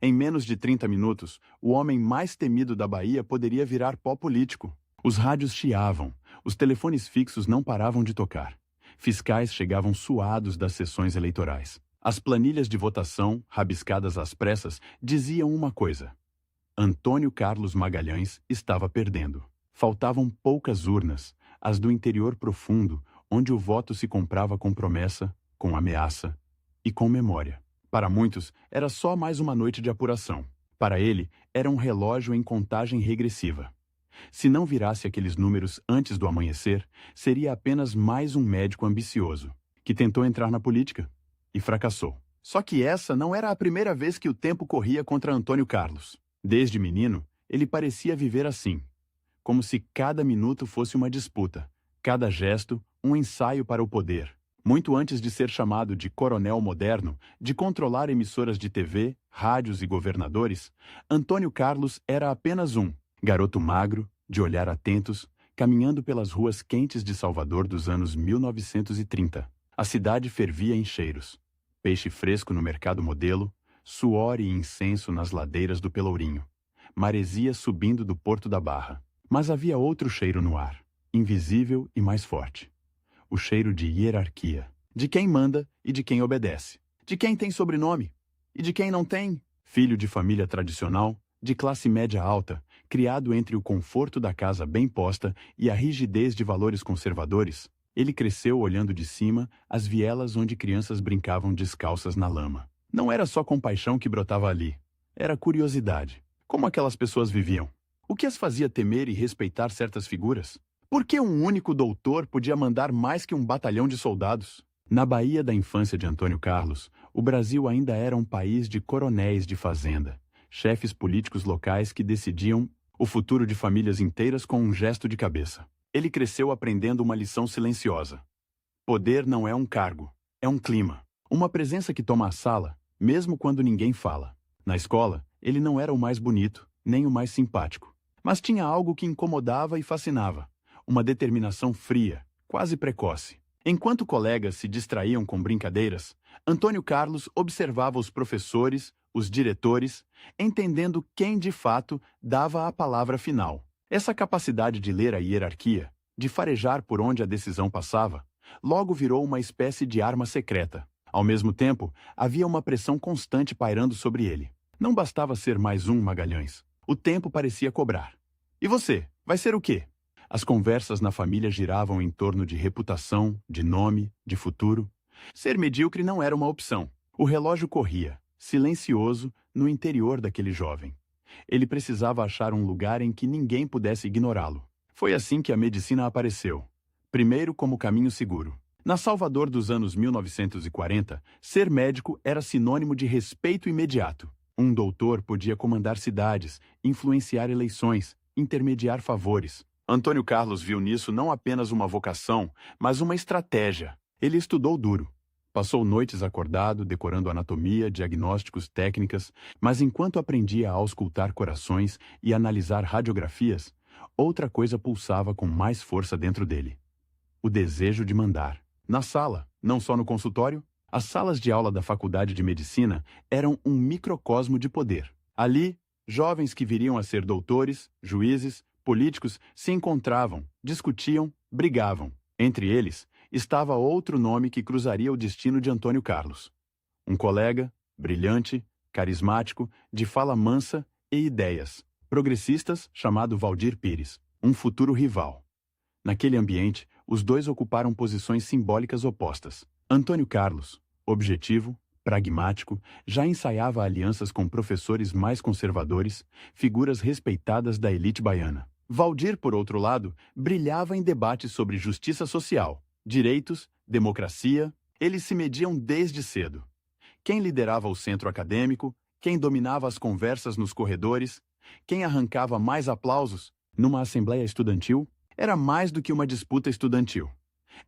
Em menos de 30 minutos, o homem mais temido da Bahia poderia virar pó político. Os rádios chiavam, os telefones fixos não paravam de tocar. Fiscais chegavam suados das sessões eleitorais. As planilhas de votação, rabiscadas às pressas, diziam uma coisa: Antônio Carlos Magalhães estava perdendo. Faltavam poucas urnas, as do interior profundo, onde o voto se comprava com promessa, com ameaça e com memória. Para muitos, era só mais uma noite de apuração. Para ele, era um relógio em contagem regressiva. Se não virasse aqueles números antes do amanhecer, seria apenas mais um médico ambicioso, que tentou entrar na política e fracassou. Só que essa não era a primeira vez que o tempo corria contra Antônio Carlos. Desde menino, ele parecia viver assim, como se cada minuto fosse uma disputa, cada gesto um ensaio para o poder. Muito antes de ser chamado de coronel moderno, de controlar emissoras de TV, rádios e governadores, Antônio Carlos era apenas um garoto magro, de olhar atentos, caminhando pelas ruas quentes de Salvador dos anos 1930. A cidade fervia em cheiros. Peixe fresco no mercado Modelo, suor e incenso nas ladeiras do Pelourinho, maresia subindo do Porto da Barra. Mas havia outro cheiro no ar, invisível e mais forte. O cheiro de hierarquia, de quem manda e de quem obedece, de quem tem sobrenome e de quem não tem. Filho de família tradicional, de classe média alta, criado entre o conforto da casa bem posta e a rigidez de valores conservadores, ele cresceu olhando de cima as vielas onde crianças brincavam descalças na lama. Não era só compaixão que brotava ali, era curiosidade. Como aquelas pessoas viviam? O que as fazia temer e respeitar certas figuras? Por que um único doutor podia mandar mais que um batalhão de soldados? Na Bahia da infância de Antônio Carlos, o Brasil ainda era um país de coronéis de fazenda, chefes políticos locais que decidiam o futuro de famílias inteiras com um gesto de cabeça. Ele cresceu aprendendo uma lição silenciosa. Poder não é um cargo, é um clima. Uma presença que toma a sala, mesmo quando ninguém fala. Na escola, ele não era o mais bonito, nem o mais simpático. Mas tinha algo que incomodava e fascinava. Uma determinação fria, quase precoce. Enquanto colegas se distraíam com brincadeiras, Antônio Carlos observava os professores, os diretores, entendendo quem de fato dava a palavra final. Essa capacidade de ler a hierarquia, de farejar por onde a decisão passava, logo virou uma espécie de arma secreta. Ao mesmo tempo, havia uma pressão constante pairando sobre ele. Não bastava ser mais um Magalhães. O tempo parecia cobrar. E você, vai ser o quê? As conversas na família giravam em torno de reputação, de nome, de futuro. Ser medíocre não era uma opção. O relógio corria, silencioso, no interior daquele jovem. Ele precisava achar um lugar em que ninguém pudesse ignorá-lo. Foi assim que a medicina apareceu. Primeiro como caminho seguro. Na Salvador dos anos 1940, ser médico era sinônimo de respeito imediato. Um doutor podia comandar cidades, influenciar eleições, intermediar favores. Antônio Carlos viu nisso não apenas uma vocação, mas uma estratégia. Ele estudou duro. Passou noites acordado, decorando anatomia, diagnósticos, técnicas, mas enquanto aprendia a auscultar corações e analisar radiografias, outra coisa pulsava com mais força dentro dele. O desejo de mandar. Na sala, não só no consultório, as salas de aula da Faculdade de Medicina eram um microcosmo de poder. Ali, jovens que viriam a ser doutores, juízes, políticos se encontravam, discutiam, brigavam. Entre eles, estava outro nome que cruzaria o destino de Antônio Carlos. Um colega, brilhante, carismático, de fala mansa e ideias. Progressistas, chamado Valdir Pires. Um futuro rival. Naquele ambiente, os dois ocuparam posições simbólicas opostas. Antônio Carlos, objetivo, pragmático, já ensaiava alianças com professores mais conservadores, figuras respeitadas da elite baiana. Valdir, por outro lado, brilhava em debates sobre justiça social, direitos, democracia. Eles se mediam desde cedo. Quem liderava o centro acadêmico, quem dominava as conversas nos corredores, quem arrancava mais aplausos numa assembleia estudantil, era mais do que uma disputa estudantil.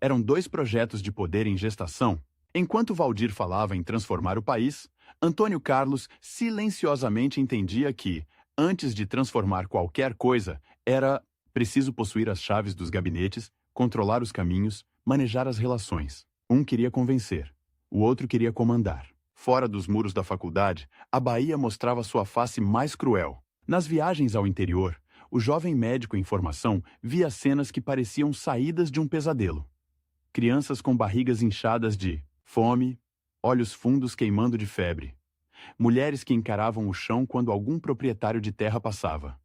Eram dois projetos de poder em gestação. Enquanto Valdir falava em transformar o país, Antônio Carlos silenciosamente entendia que, antes de transformar qualquer coisa, era preciso possuir as chaves dos gabinetes, controlar os caminhos, manejar as relações. Um queria convencer, o outro queria comandar. Fora dos muros da faculdade, a Bahia mostrava sua face mais cruel. Nas viagens ao interior, o jovem médico em formação via cenas que pareciam saídas de um pesadelo. Crianças com barrigas inchadas de fome, olhos fundos queimando de febre. Mulheres que encaravam o chão quando algum proprietário de terra passava.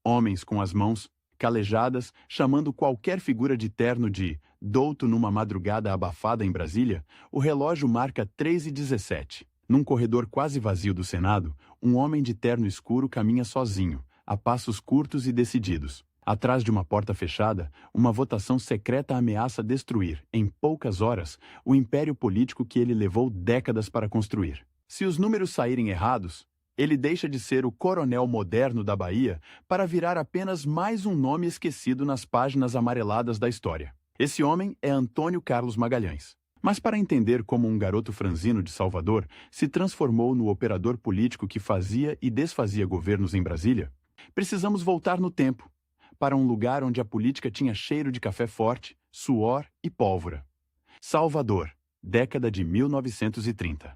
Homens com as mãos calejadas, chamando qualquer figura de terno de douto numa madrugada abafada em Brasília, o relógio marca 3h17. Num corredor quase vazio do Senado, um homem de terno escuro caminha sozinho, a passos curtos e decididos. Atrás de uma porta fechada, uma votação secreta ameaça destruir, em poucas horas, o império político que ele levou décadas para construir. Se os números saírem errados, ele deixa de ser o coronel moderno da Bahia para virar apenas mais um nome esquecido nas páginas amareladas da história. Esse homem é Antônio Carlos Magalhães. Mas para entender como um garoto franzino de Salvador se transformou no operador político que fazia e desfazia governos em Brasília, precisamos voltar no tempo, para um lugar onde a política tinha cheiro de café forte, suor e pólvora. Salvador, década de 1930.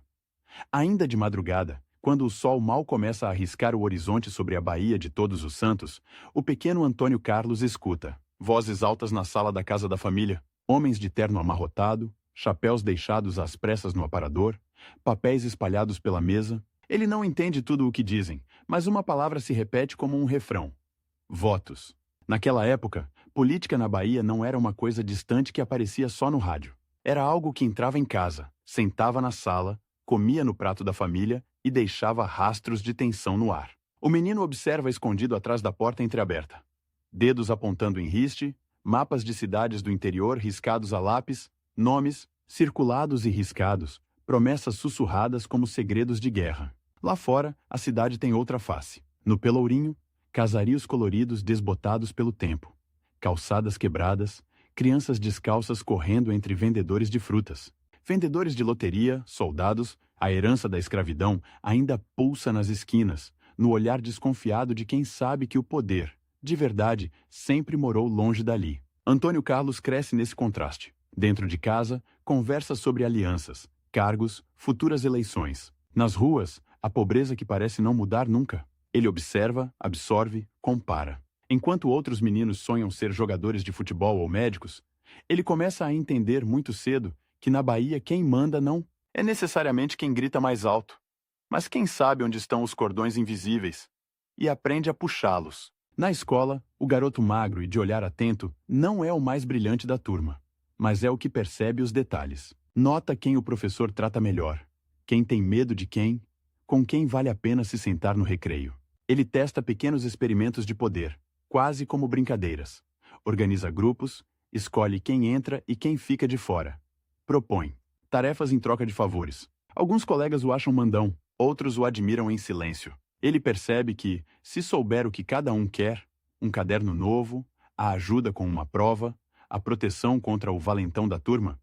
Ainda de madrugada, quando o sol mal começa a arriscar o horizonte sobre a Baía de Todos os Santos, o pequeno Antônio Carlos escuta vozes altas na sala da casa da família, homens de terno amarrotado, chapéus deixados às pressas no aparador, papéis espalhados pela mesa. Ele não entende tudo o que dizem, mas uma palavra se repete como um refrão: votos. Naquela época, política na Bahia não era uma coisa distante que aparecia só no rádio. Era algo que entrava em casa, sentava na sala, comia no prato da família e deixava rastros de tensão no ar. O menino observa escondido atrás da porta entreaberta. Dedos apontando em riste, mapas de cidades do interior riscados a lápis, nomes, circulados e riscados, promessas sussurradas como segredos de guerra. Lá fora, a cidade tem outra face. No Pelourinho, casarios coloridos desbotados pelo tempo, calçadas quebradas, crianças descalças correndo entre vendedores de frutas. Vendedores de loteria, soldados, a herança da escravidão ainda pulsa nas esquinas, no olhar desconfiado de quem sabe que o poder, de verdade, sempre morou longe dali. Antônio Carlos cresce nesse contraste. Dentro de casa, conversa sobre alianças, cargos, futuras eleições. Nas ruas, a pobreza que parece não mudar nunca. Ele observa, absorve, compara. Enquanto outros meninos sonham ser jogadores de futebol ou médicos, ele começa a entender muito cedo que na Bahia quem manda não é necessariamente quem grita mais alto, mas quem sabe onde estão os cordões invisíveis, e aprende a puxá-los. Na escola, o garoto magro e de olhar atento não é o mais brilhante da turma, mas é o que percebe os detalhes. Nota quem o professor trata melhor, quem tem medo de quem, com quem vale a pena se sentar no recreio. Ele testa pequenos experimentos de poder, quase como brincadeiras. Organiza grupos, escolhe quem entra e quem fica de fora. Propõe tarefas em troca de favores. Alguns colegas o acham mandão, outros o admiram em silêncio. Ele percebe que, se souber o que cada um quer, um caderno novo, a ajuda com uma prova, a proteção contra o valentão da turma,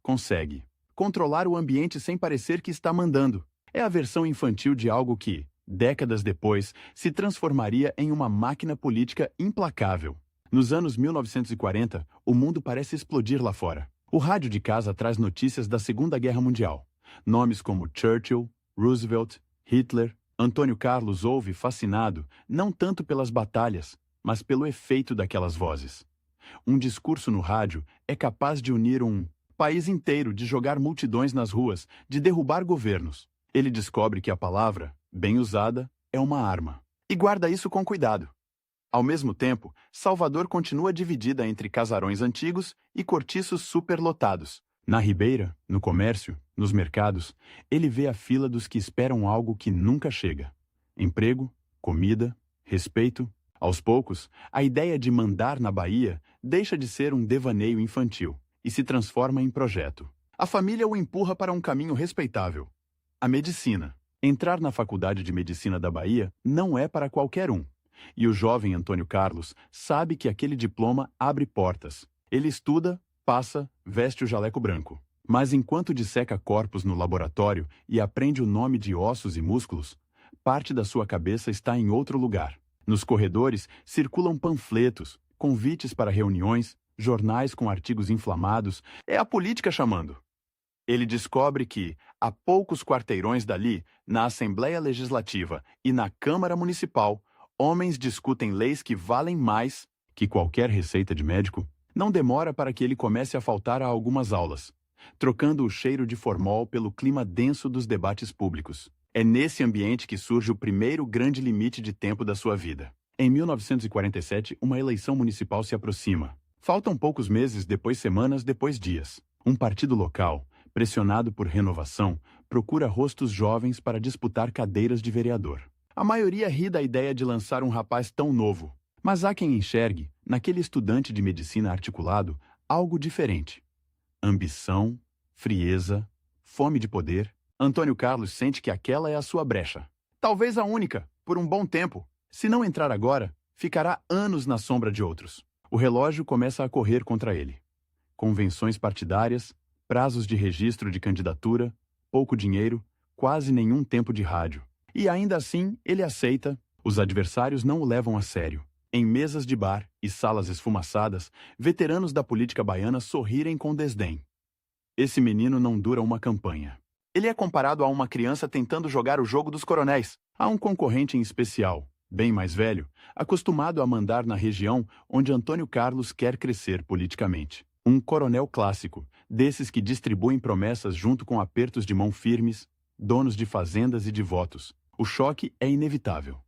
consegue controlar o ambiente sem parecer que está mandando. É a versão infantil de algo que, décadas depois, se transformaria em uma máquina política implacável. Nos anos 1940, o mundo parece explodir lá fora. O rádio de casa traz notícias da Segunda Guerra Mundial. Nomes como Churchill, Roosevelt, Hitler. Antônio Carlos ouve fascinado, não tanto pelas batalhas, mas pelo efeito daquelas vozes. Um discurso no rádio é capaz de unir um país inteiro, de jogar multidões nas ruas, de derrubar governos. Ele descobre que a palavra, bem usada, é uma arma. E guarda isso com cuidado. Ao mesmo tempo, Salvador continua dividida entre casarões antigos e cortiços superlotados. Na Ribeira, no comércio, nos mercados, ele vê a fila dos que esperam algo que nunca chega. Emprego, comida, respeito. Aos poucos, a ideia de mandar na Bahia deixa de ser um devaneio infantil e se transforma em projeto. A família o empurra para um caminho respeitável. A medicina. Entrar na Faculdade de Medicina da Bahia não é para qualquer um. E o jovem Antônio Carlos sabe que aquele diploma abre portas. Ele estuda, passa, veste o jaleco branco. Mas enquanto disseca corpos no laboratório e aprende o nome de ossos e músculos, parte da sua cabeça está em outro lugar. Nos corredores circulam panfletos, convites para reuniões, jornais com artigos inflamados. É a política chamando. Ele descobre que, a poucos quarteirões dali, na Assembleia Legislativa e na Câmara Municipal, homens discutem leis que valem mais que qualquer receita de médico. Não demora para que ele comece a faltar a algumas aulas, trocando o cheiro de formol pelo clima denso dos debates públicos. É nesse ambiente que surge o primeiro grande limite de tempo da sua vida. Em 1947, uma eleição municipal se aproxima. Faltam poucos meses, depois semanas, depois dias. Um partido local, pressionado por renovação, procura rostos jovens para disputar cadeiras de vereador. A maioria ri da ideia de lançar um rapaz tão novo, mas há quem enxergue, naquele estudante de medicina articulado, algo diferente. Ambição, frieza, fome de poder. Antônio Carlos sente que aquela é a sua brecha. Talvez a única, por um bom tempo. Se não entrar agora, ficará anos na sombra de outros. O relógio começa a correr contra ele. Convenções partidárias, prazos de registro de candidatura, pouco dinheiro, quase nenhum tempo de rádio. E ainda assim, ele aceita. Os adversários não o levam a sério. Em mesas de bar e salas esfumaçadas, veteranos da política baiana sorrirem com desdém. Esse menino não dura uma campanha. Ele é comparado a uma criança tentando jogar o jogo dos coronéis. Há um concorrente em especial, bem mais velho, acostumado a mandar na região onde Antônio Carlos quer crescer politicamente. Um coronel clássico, desses que distribuem promessas junto com apertos de mão firmes, donos de fazendas e de votos. O choque é inevitável.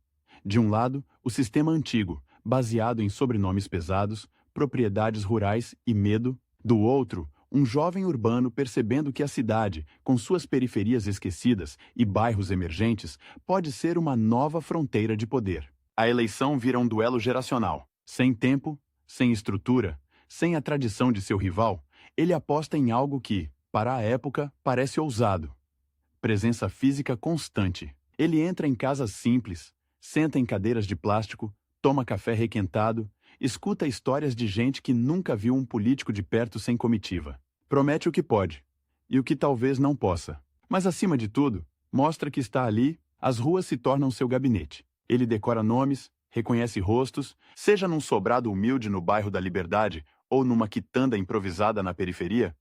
De um lado, o sistema antigo, baseado em sobrenomes pesados, propriedades rurais e medo. Do outro, um jovem urbano percebendo que a cidade, com suas periferias esquecidas e bairros emergentes, pode ser uma nova fronteira de poder. A eleição vira um duelo geracional. Sem tempo, sem estrutura, sem a tradição de seu rival, ele aposta em algo que, para a época, parece ousado. Presença física constante. Ele entra em casas simples, senta em cadeiras de plástico, toma café requentado, escuta histórias de gente que nunca viu um político de perto sem comitiva. Promete o que pode, e o que talvez não possa. Mas, acima de tudo, mostra que está ali, as ruas se tornam seu gabinete. Ele decora nomes, reconhece rostos, seja num sobrado humilde no bairro da Liberdade ou numa quitanda improvisada na periferia.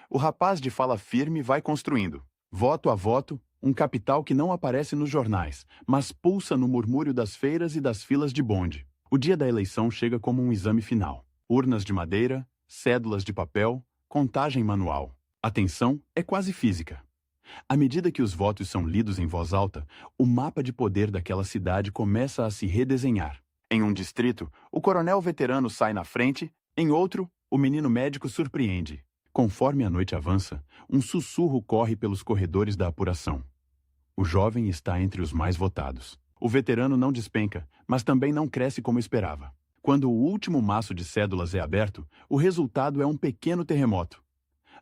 O rapaz de fala firme vai construindo, voto a voto, um capital que não aparece nos jornais, mas pulsa no murmúrio das feiras e das filas de bonde. O dia da eleição chega como um exame final. Urnas de madeira, cédulas de papel, contagem manual. A tensão é quase física. À medida que os votos são lidos em voz alta, o mapa de poder daquela cidade começa a se redesenhar. Em um distrito, o coronel veterano sai na frente, em outro, o menino médico surpreende. Conforme a noite avança, um sussurro corre pelos corredores da apuração. O jovem está entre os mais votados. O veterano não despenca, mas também não cresce como esperava. Quando o último maço de cédulas é aberto, o resultado é um pequeno terremoto.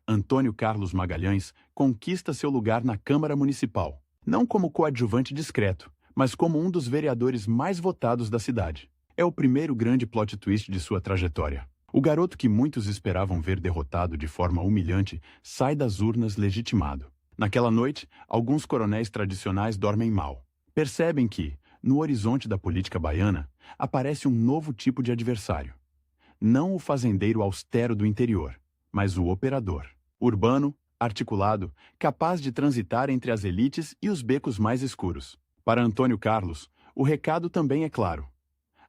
Antônio Carlos Magalhães conquista seu lugar na Câmara Municipal, não como coadjuvante discreto, mas como um dos vereadores mais votados da cidade. É o primeiro grande plot twist de sua trajetória. O garoto que muitos esperavam ver derrotado de forma humilhante sai das urnas legitimado. Naquela noite, alguns coronéis tradicionais dormem mal. Percebem que, no horizonte da política baiana, aparece um novo tipo de adversário. Não o fazendeiro austero do interior, mas o operador. Urbano, articulado, capaz de transitar entre as elites e os becos mais escuros. Para Antônio Carlos, o recado também é claro.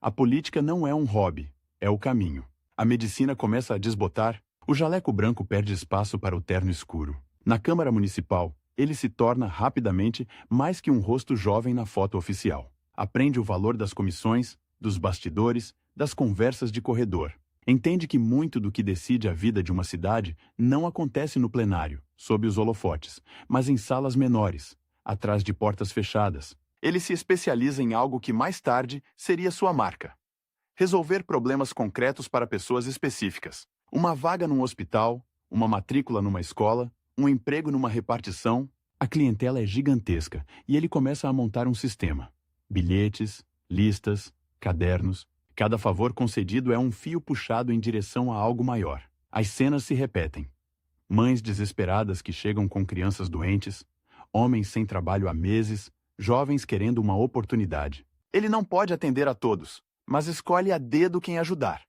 A política não é um hobby, é o caminho. A medicina começa a desbotar, o jaleco branco perde espaço para o terno escuro. Na Câmara Municipal, ele se torna rapidamente mais que um rosto jovem na foto oficial. Aprende o valor das comissões, dos bastidores, das conversas de corredor. Entende que muito do que decide a vida de uma cidade não acontece no plenário, sob os holofotes, mas em salas menores, atrás de portas fechadas. Ele se especializa em algo que mais tarde seria sua marca. Resolver problemas concretos para pessoas específicas. Uma vaga num hospital, uma matrícula numa escola, um emprego numa repartição. A clientela é gigantesca e ele começa a montar um sistema. Bilhetes, listas, cadernos. Cada favor concedido é um fio puxado em direção a algo maior. As cenas se repetem. Mães desesperadas que chegam com crianças doentes, homens sem trabalho há meses, jovens querendo uma oportunidade. Ele não pode atender a todos, mas escolhe a dedo quem ajudar.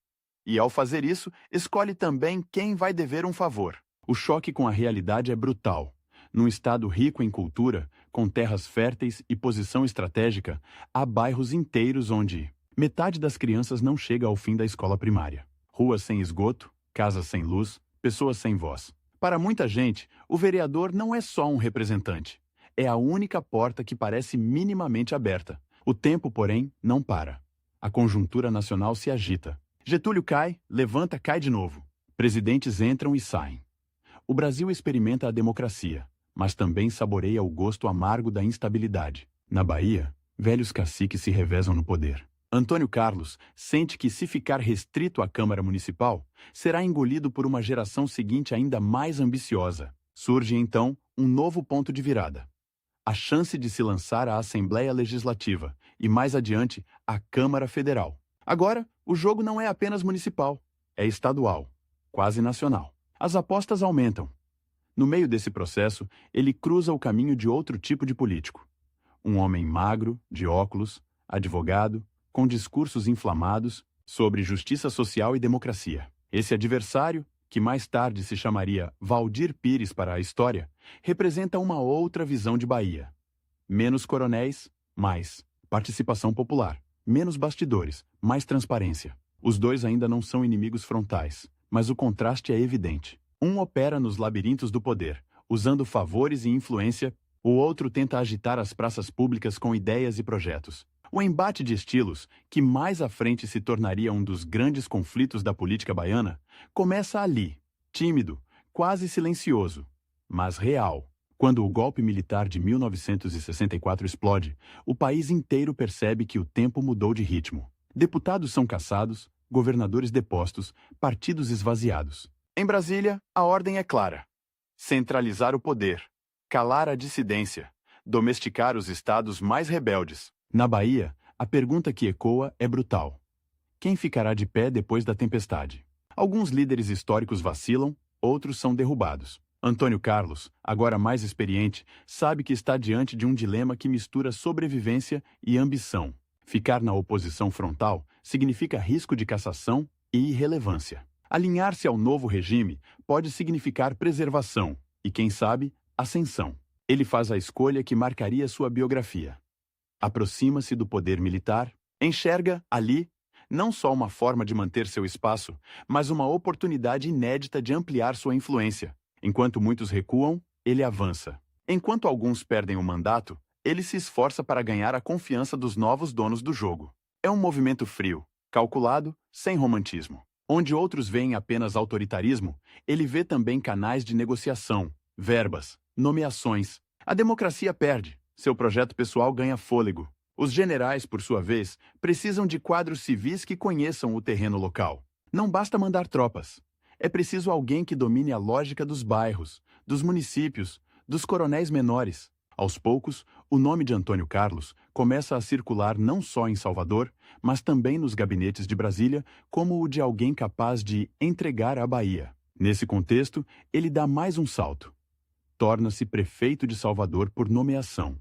E ao fazer isso, escolhe também quem vai dever um favor. O choque com a realidade é brutal. Num estado rico em cultura, com terras férteis e posição estratégica, há bairros inteiros onde metade das crianças não chega ao fim da escola primária. Ruas sem esgoto, casas sem luz, pessoas sem voz. Para muita gente, o vereador não é só um representante. É a única porta que parece minimamente aberta. O tempo, porém, não para. A conjuntura nacional se agita. Getúlio cai, levanta, cai de novo. Presidentes entram e saem. O Brasil experimenta a democracia, mas também saboreia o gosto amargo da instabilidade. Na Bahia, velhos caciques se revezam no poder. Antônio Carlos sente que, se ficar restrito à Câmara Municipal, será engolido por uma geração seguinte ainda mais ambiciosa. Surge, então, um novo ponto de virada. A chance de se lançar à Assembleia Legislativa e, mais adiante, à Câmara Federal. Agora, o jogo não é apenas municipal, é estadual, quase nacional. As apostas aumentam. No meio desse processo, ele cruza o caminho de outro tipo de político. Um homem magro, de óculos, advogado, com discursos inflamados sobre justiça social e democracia. Esse adversário, que mais tarde se chamaria Valdir Pires para a história, representa uma outra visão de Bahia. Menos coronéis, mais participação popular. Menos bastidores, mais transparência. Os dois ainda não são inimigos frontais, mas o contraste é evidente. Um opera nos labirintos do poder, usando favores e influência, o outro tenta agitar as praças públicas com ideias e projetos. O embate de estilos, que mais à frente se tornaria um dos grandes conflitos da política baiana, começa ali, tímido, quase silencioso, mas real. Quando o golpe militar de 1964 explode, o país inteiro percebe que o tempo mudou de ritmo. Deputados são cassados, governadores depostos, partidos esvaziados. Em Brasília, a ordem é clara: centralizar o poder, calar a dissidência, domesticar os estados mais rebeldes. Na Bahia, a pergunta que ecoa é brutal: quem ficará de pé depois da tempestade? Alguns líderes históricos vacilam, outros são derrubados. Antônio Carlos, agora mais experiente, sabe que está diante de um dilema que mistura sobrevivência e ambição. Ficar na oposição frontal significa risco de cassação e irrelevância. Alinhar-se ao novo regime pode significar preservação e, quem sabe, ascensão. Ele faz a escolha que marcaria sua biografia. Aproxima-se do poder militar, enxerga ali não só uma forma de manter seu espaço, mas uma oportunidade inédita de ampliar sua influência. Enquanto muitos recuam, ele avança. Enquanto alguns perdem o mandato, ele se esforça para ganhar a confiança dos novos donos do jogo. É um movimento frio, calculado, sem romantismo. Onde outros veem apenas autoritarismo, ele vê também canais de negociação, verbas, nomeações. A democracia perde, seu projeto pessoal ganha fôlego. Os generais, por sua vez, precisam de quadros civis que conheçam o terreno local. Não basta mandar tropas. É preciso alguém que domine a lógica dos bairros, dos municípios, dos coronéis menores. Aos poucos, o nome de Antônio Carlos começa a circular não só em Salvador, mas também nos gabinetes de Brasília, como o de alguém capaz de entregar a Bahia. Nesse contexto, ele dá mais um salto. Torna-se prefeito de Salvador por nomeação,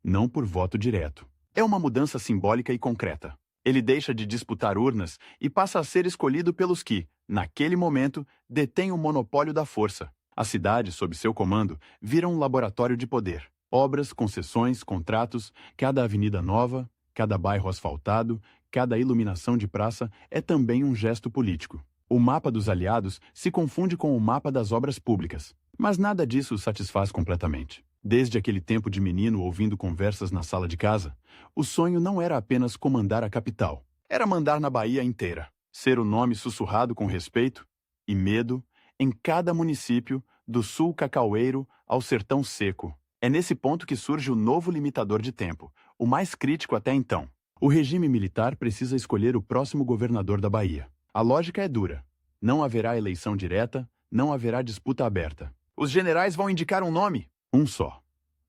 não por voto direto. É uma mudança simbólica e concreta. Ele deixa de disputar urnas e passa a ser escolhido pelos que, naquele momento, detêm o monopólio da força. A cidade, sob seu comando, vira um laboratório de poder. Obras, concessões, contratos, cada avenida nova, cada bairro asfaltado, cada iluminação de praça é também um gesto político. O mapa dos aliados se confunde com o mapa das obras públicas. Mas nada disso o satisfaz completamente. Desde aquele tempo de menino ouvindo conversas na sala de casa, o sonho não era apenas comandar a capital. Era mandar na Bahia inteira. Ser o nome sussurrado com respeito e medo em cada município, do sul cacaueiro ao sertão seco. É nesse ponto que surge o novo limitador de tempo, o mais crítico até então. O regime militar precisa escolher o próximo governador da Bahia. A lógica é dura. Não haverá eleição direta, não haverá disputa aberta. Os generais vão indicar um nome? Um só.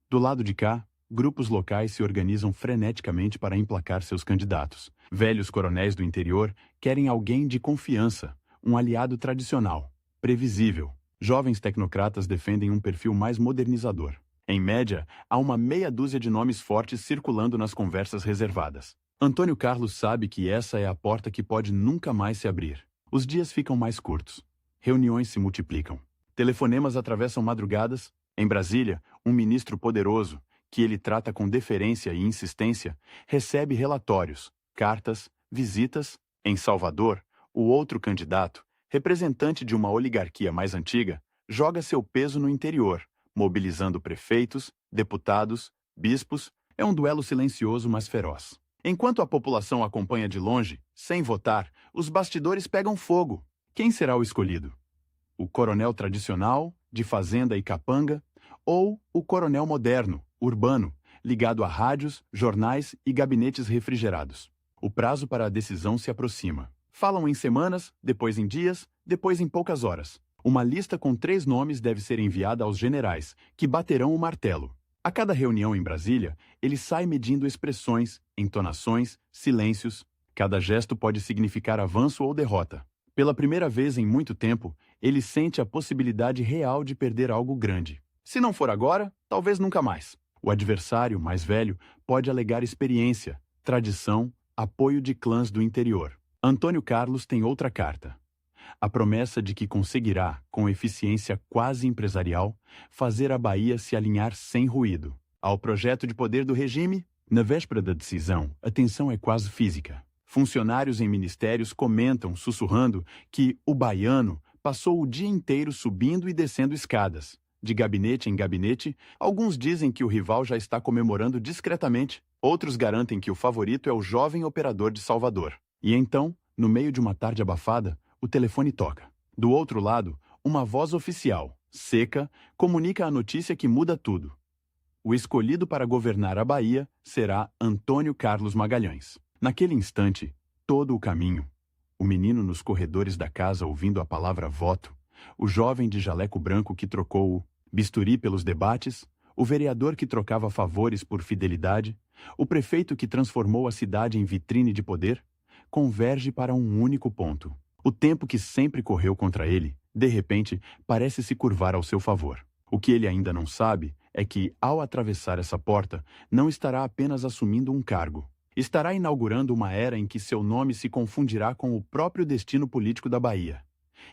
Do lado de cá, grupos locais se organizam freneticamente para emplacar seus candidatos. Velhos coronéis do interior querem alguém de confiança, um aliado tradicional, previsível. Jovens tecnocratas defendem um perfil mais modernizador. Em média, há uma meia dúzia de nomes fortes circulando nas conversas reservadas. Antônio Carlos sabe que essa é a porta que pode nunca mais se abrir. Os dias ficam mais curtos. Reuniões se multiplicam. Telefonemas atravessam madrugadas. Em Brasília, um ministro poderoso, que ele trata com deferência e insistência, recebe relatórios, cartas, visitas. Em Salvador, o outro candidato, representante de uma oligarquia mais antiga, joga seu peso no interior, mobilizando prefeitos, deputados, bispos. É um duelo silencioso, mas feroz. Enquanto a população acompanha de longe, sem votar, os bastidores pegam fogo. Quem será o escolhido? O coronel tradicional, de fazenda e capanga, ou o coronel moderno, urbano, ligado a rádios, jornais e gabinetes refrigerados? O prazo para a decisão se aproxima. Falam em semanas, depois em dias, depois em poucas horas. Uma lista com 3 nomes deve ser enviada aos generais, que baterão o martelo. A cada reunião em Brasília, ele sai medindo expressões, entonações, silêncios. Cada gesto pode significar avanço ou derrota. Pela primeira vez em muito tempo, ele sente a possibilidade real de perder algo grande. Se não for agora, talvez nunca mais. O adversário, mais velho, pode alegar experiência, tradição, apoio de clãs do interior. Antônio Carlos tem outra carta. A promessa de que conseguirá, com eficiência quase empresarial, fazer a Bahia se alinhar sem ruído ao projeto de poder do regime. Na véspera da decisão, a tensão é quase física. Funcionários em ministérios comentam, sussurrando, que o baiano passou o dia inteiro subindo e descendo escadas. De gabinete em gabinete, alguns dizem que o rival já está comemorando discretamente, outros garantem que o favorito é o jovem operador de Salvador. E então, no meio de uma tarde abafada, o telefone toca. Do outro lado, uma voz oficial, seca, comunica a notícia que muda tudo. O escolhido para governar a Bahia será Antônio Carlos Magalhães. Naquele instante, todo o caminho, o menino nos corredores da casa ouvindo a palavra voto, o jovem de jaleco branco que trocou o bisturi pelos debates, o vereador que trocava favores por fidelidade, o prefeito que transformou a cidade em vitrine de poder, converge para um único ponto. O tempo que sempre correu contra ele, de repente, parece se curvar ao seu favor. O que ele ainda não sabe é que, ao atravessar essa porta, não estará apenas assumindo um cargo. Estará inaugurando uma era em que seu nome se confundirá com o próprio destino político da Bahia,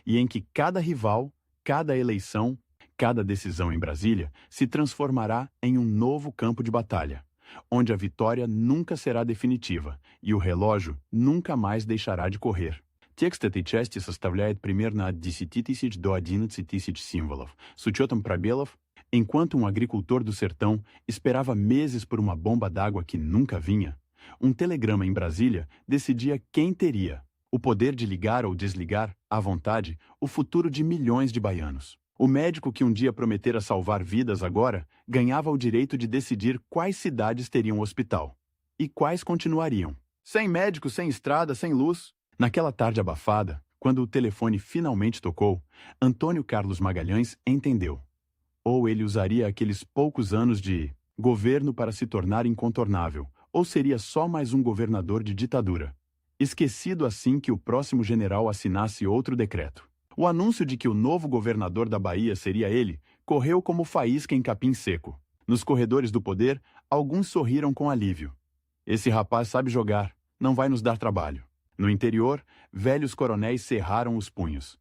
e em que cada rival, cada eleição, cada decisão em Brasília se transformará em um novo campo de batalha, onde a vitória nunca será definitiva e o relógio nunca mais deixará de correr. Текст этой части составляет примерно от 10 тысяч до 11 тысяч символов, с учетом пробелов. Enquanto um agricultor do sertão esperava meses por uma bomba d'água que nunca vinha, um telegrama em Brasília decidia quem teria o poder de ligar ou desligar, à vontade, o futuro de milhões de baianos. O médico que um dia prometera salvar vidas agora ganhava o direito de decidir quais cidades teriam hospital e quais continuariam. Sem médico, sem estrada, sem luz. Naquela tarde abafada, quando o telefone finalmente tocou, Antônio Carlos Magalhães entendeu. Ou ele usaria aqueles poucos anos de governo para se tornar incontornável, ou seria só mais um governador de ditadura. Esquecido assim que o próximo general assinasse outro decreto. O anúncio de que o novo governador da Bahia seria ele correu como faísca em capim seco. Nos corredores do poder, alguns sorriram com alívio. Esse rapaz sabe jogar, não vai nos dar trabalho. No interior, velhos coronéis cerraram os punhos.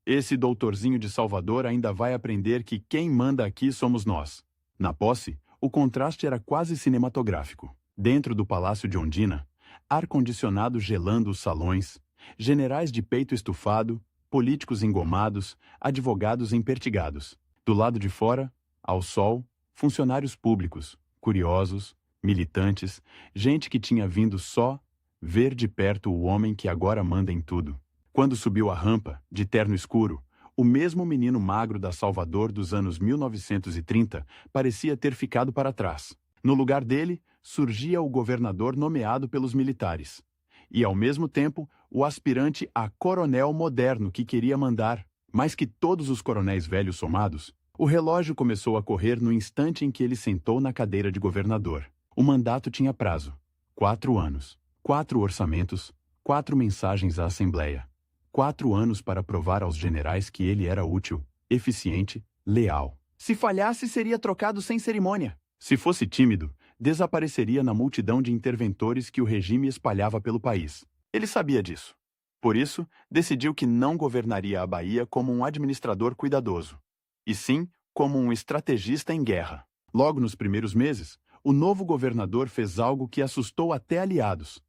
Esse doutorzinho de Salvador ainda vai aprender que quem manda aqui somos nós. Na posse, o contraste era quase cinematográfico. Dentro do Palácio de Ondina, ar-condicionado gelando os salões, generais de peito estufado, políticos engomados, advogados empertigados. Do lado de fora, ao sol, funcionários públicos, curiosos, militantes, gente que tinha vindo só ver de perto o homem que agora manda em tudo. Quando subiu a rampa, de terno escuro, o mesmo menino magro da Salvador dos anos 1930 parecia ter ficado para trás. No lugar dele, surgia o governador nomeado pelos militares. E, ao mesmo tempo, o aspirante a coronel moderno que queria mandar. Mais que todos os coronéis velhos somados, o relógio começou a correr no instante em que ele sentou na cadeira de governador. O mandato tinha prazo: 4 anos. 4 orçamentos, 4 mensagens à Assembleia. 4 anos para provar aos generais que ele era útil, eficiente, leal. Se falhasse, seria trocado sem cerimônia. Se fosse tímido, desapareceria na multidão de interventores que o regime espalhava pelo país. Ele sabia disso. Por isso, decidiu que não governaria a Bahia como um administrador cuidadoso, e sim como um estrategista em guerra. Logo nos primeiros meses, o novo governador fez algo que assustou até aliados.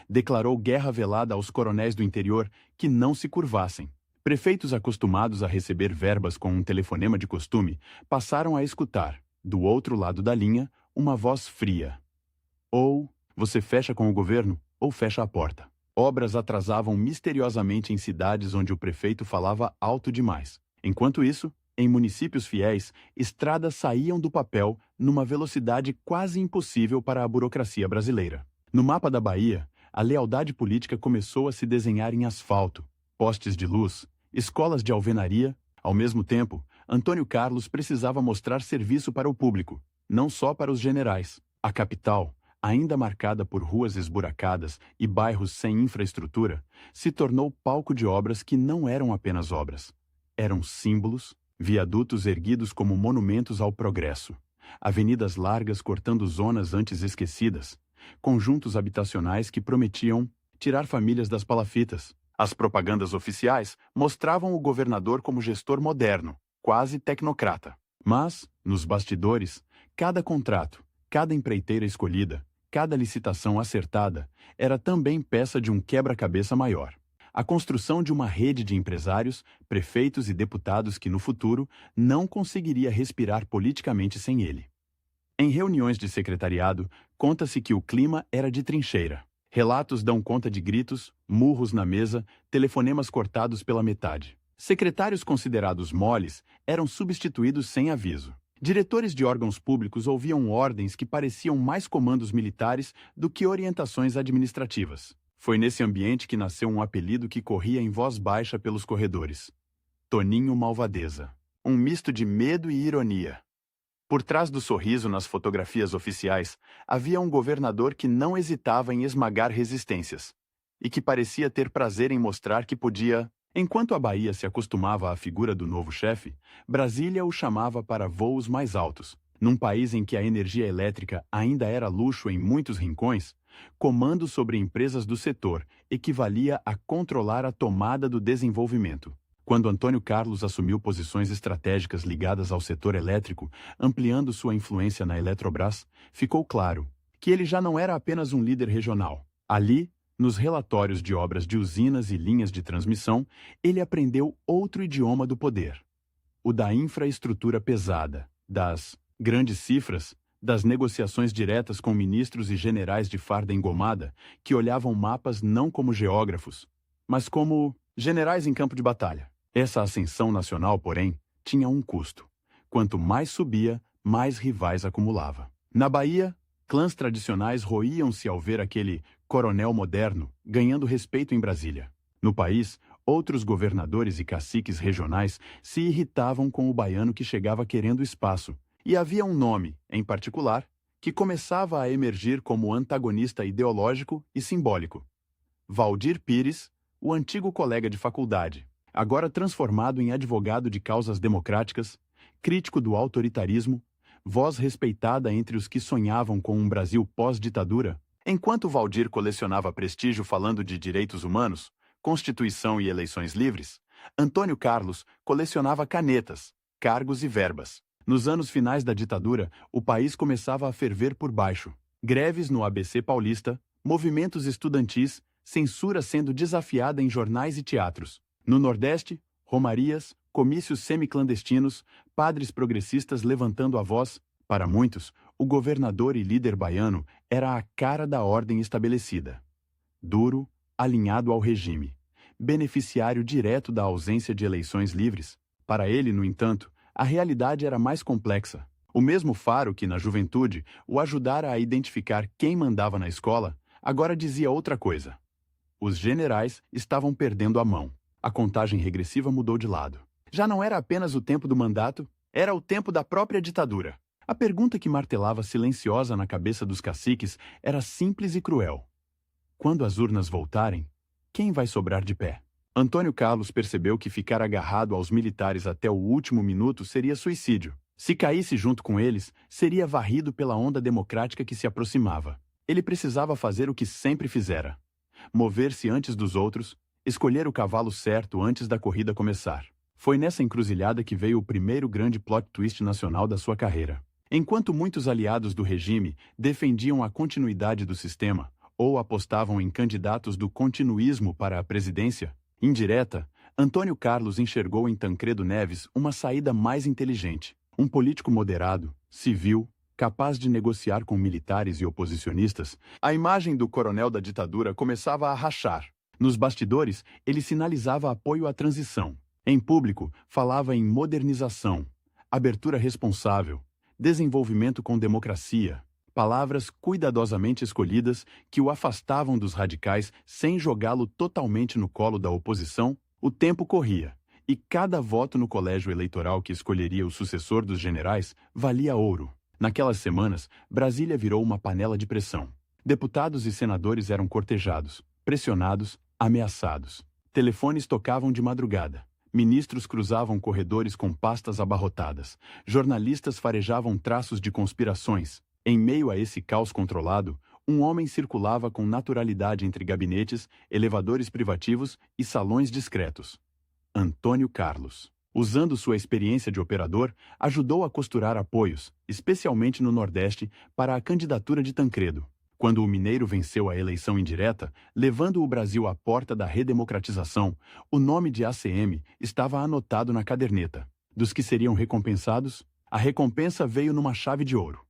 Declarou guerra velada aos coronéis do interior que não se curvassem. Prefeitos acostumados a receber verbas com um telefonema de costume passaram a escutar, do outro lado da linha, uma voz fria. Ou você fecha com o governo, ou fecha a porta. Obras atrasavam misteriosamente em cidades onde o prefeito falava alto demais. Enquanto isso, em municípios fiéis, estradas saíam do papel numa velocidade quase impossível para a burocracia brasileira. No mapa da Bahia, a lealdade política começou a se desenhar em asfalto, postes de luz, escolas de alvenaria. Ao mesmo tempo, Antônio Carlos precisava mostrar serviço para o público, não só para os generais. A capital, ainda marcada por ruas esburacadas e bairros sem infraestrutura, se tornou palco de obras que não eram apenas obras. Eram símbolos, viadutos erguidos como monumentos ao progresso, avenidas largas cortando zonas antes esquecidas, conjuntos habitacionais que prometiam tirar famílias das palafitas. As propagandas oficiais mostravam o governador como gestor moderno, quase tecnocrata. Mas, nos bastidores, cada contrato, cada empreiteira escolhida, cada licitação acertada era também peça de um quebra-cabeça maior. A construção de uma rede de empresários, prefeitos e deputados que no futuro não conseguiria respirar politicamente sem ele. Em reuniões de secretariado, conta-se que o clima era de trincheira. Relatos dão conta de gritos, murros na mesa, telefonemas cortados pela metade. Secretários considerados moles eram substituídos sem aviso. Diretores de órgãos públicos ouviam ordens que pareciam mais comandos militares do que orientações administrativas. Foi nesse ambiente que nasceu um apelido que corria em voz baixa pelos corredores: Toninho Malvadeza. Um misto de medo e ironia. Por trás do sorriso nas fotografias oficiais, havia um governador que não hesitava em esmagar resistências, e que parecia ter prazer em mostrar que podia. Enquanto a Bahia se acostumava à figura do novo chefe, Brasília o chamava para voos mais altos. Num país em que a energia elétrica ainda era luxo em muitos rincões, comando sobre empresas do setor equivalia a controlar a tomada do desenvolvimento. Quando Antônio Carlos assumiu posições estratégicas ligadas ao setor elétrico, ampliando sua influência na Eletrobras, ficou claro que ele já não era apenas um líder regional. Ali, nos relatórios de obras de usinas e linhas de transmissão, ele aprendeu outro idioma do poder: o da infraestrutura pesada, das grandes cifras, das negociações diretas com ministros e generais de farda engomada que olhavam mapas não como geógrafos, mas como generais em campo de batalha. Essa ascensão nacional, porém, tinha um custo. Quanto mais subia, mais rivais acumulava. Na Bahia, clãs tradicionais roíam-se ao ver aquele coronel moderno ganhando respeito em Brasília. No país, outros governadores e caciques regionais se irritavam com o baiano que chegava querendo espaço, e havia um nome, em particular, que começava a emergir como antagonista ideológico e simbólico: Valdir Pires, o antigo colega de faculdade, agora transformado em advogado de causas democráticas, crítico do autoritarismo, voz respeitada entre os que sonhavam com um Brasil pós-ditadura. Enquanto Valdir colecionava prestígio falando de direitos humanos, Constituição e eleições livres, Antônio Carlos colecionava canetas, cargos e verbas. Nos anos finais da ditadura, o país começava a ferver por baixo. Greves no ABC paulista, movimentos estudantis, censura sendo desafiada em jornais e teatros. No Nordeste, romarias, comícios semiclandestinos, padres progressistas levantando a voz. Para muitos, o governador e líder baiano era a cara da ordem estabelecida. Duro, alinhado ao regime, beneficiário direto da ausência de eleições livres. Para ele, no entanto, a realidade era mais complexa. O mesmo faro que, na juventude, o ajudara a identificar quem mandava na escola, agora dizia outra coisa. Os generais estavam perdendo a mão. A contagem regressiva mudou de lado. Já não era apenas o tempo do mandato, era o tempo da própria ditadura. A pergunta que martelava silenciosa na cabeça dos caciques era simples e cruel: quando as urnas voltarem, quem vai sobrar de pé? Antônio Carlos percebeu que ficar agarrado aos militares até o último minuto seria suicídio. Se caísse junto com eles, seria varrido pela onda democrática que se aproximava. Ele precisava fazer o que sempre fizera: mover-se antes dos outros, escolher o cavalo certo antes da corrida começar. Foi nessa encruzilhada que veio o primeiro grande plot twist nacional da sua carreira. Enquanto muitos aliados do regime defendiam a continuidade do sistema, ou apostavam em candidatos do continuismo para a presidência, indireta, Antônio Carlos enxergou em Tancredo Neves uma saída mais inteligente. Um político moderado, civil, capaz de negociar com militares e oposicionistas, a imagem do coronel da ditadura começava a rachar. Nos bastidores, ele sinalizava apoio à transição. Em público, falava em modernização, abertura responsável, desenvolvimento com democracia, palavras cuidadosamente escolhidas que o afastavam dos radicais sem jogá-lo totalmente no colo da oposição. O tempo corria, e cada voto no colégio eleitoral que escolheria o sucessor dos generais valia ouro. Naquelas semanas, Brasília virou uma panela de pressão. Deputados e senadores eram cortejados, pressionados, ameaçados. Telefones tocavam de madrugada. Ministros cruzavam corredores com pastas abarrotadas. Jornalistas farejavam traços de conspirações. Em meio a esse caos controlado, um homem circulava com naturalidade entre gabinetes, elevadores privativos e salões discretos. Antônio Carlos. Usando sua experiência de operador, ajudou a costurar apoios, especialmente no Nordeste, para a candidatura de Tancredo. Quando o mineiro venceu a eleição indireta, levando o Brasil à porta da redemocratização, o nome de ACM estava anotado na caderneta. Dos que seriam recompensados, a recompensa veio numa chave de ouro.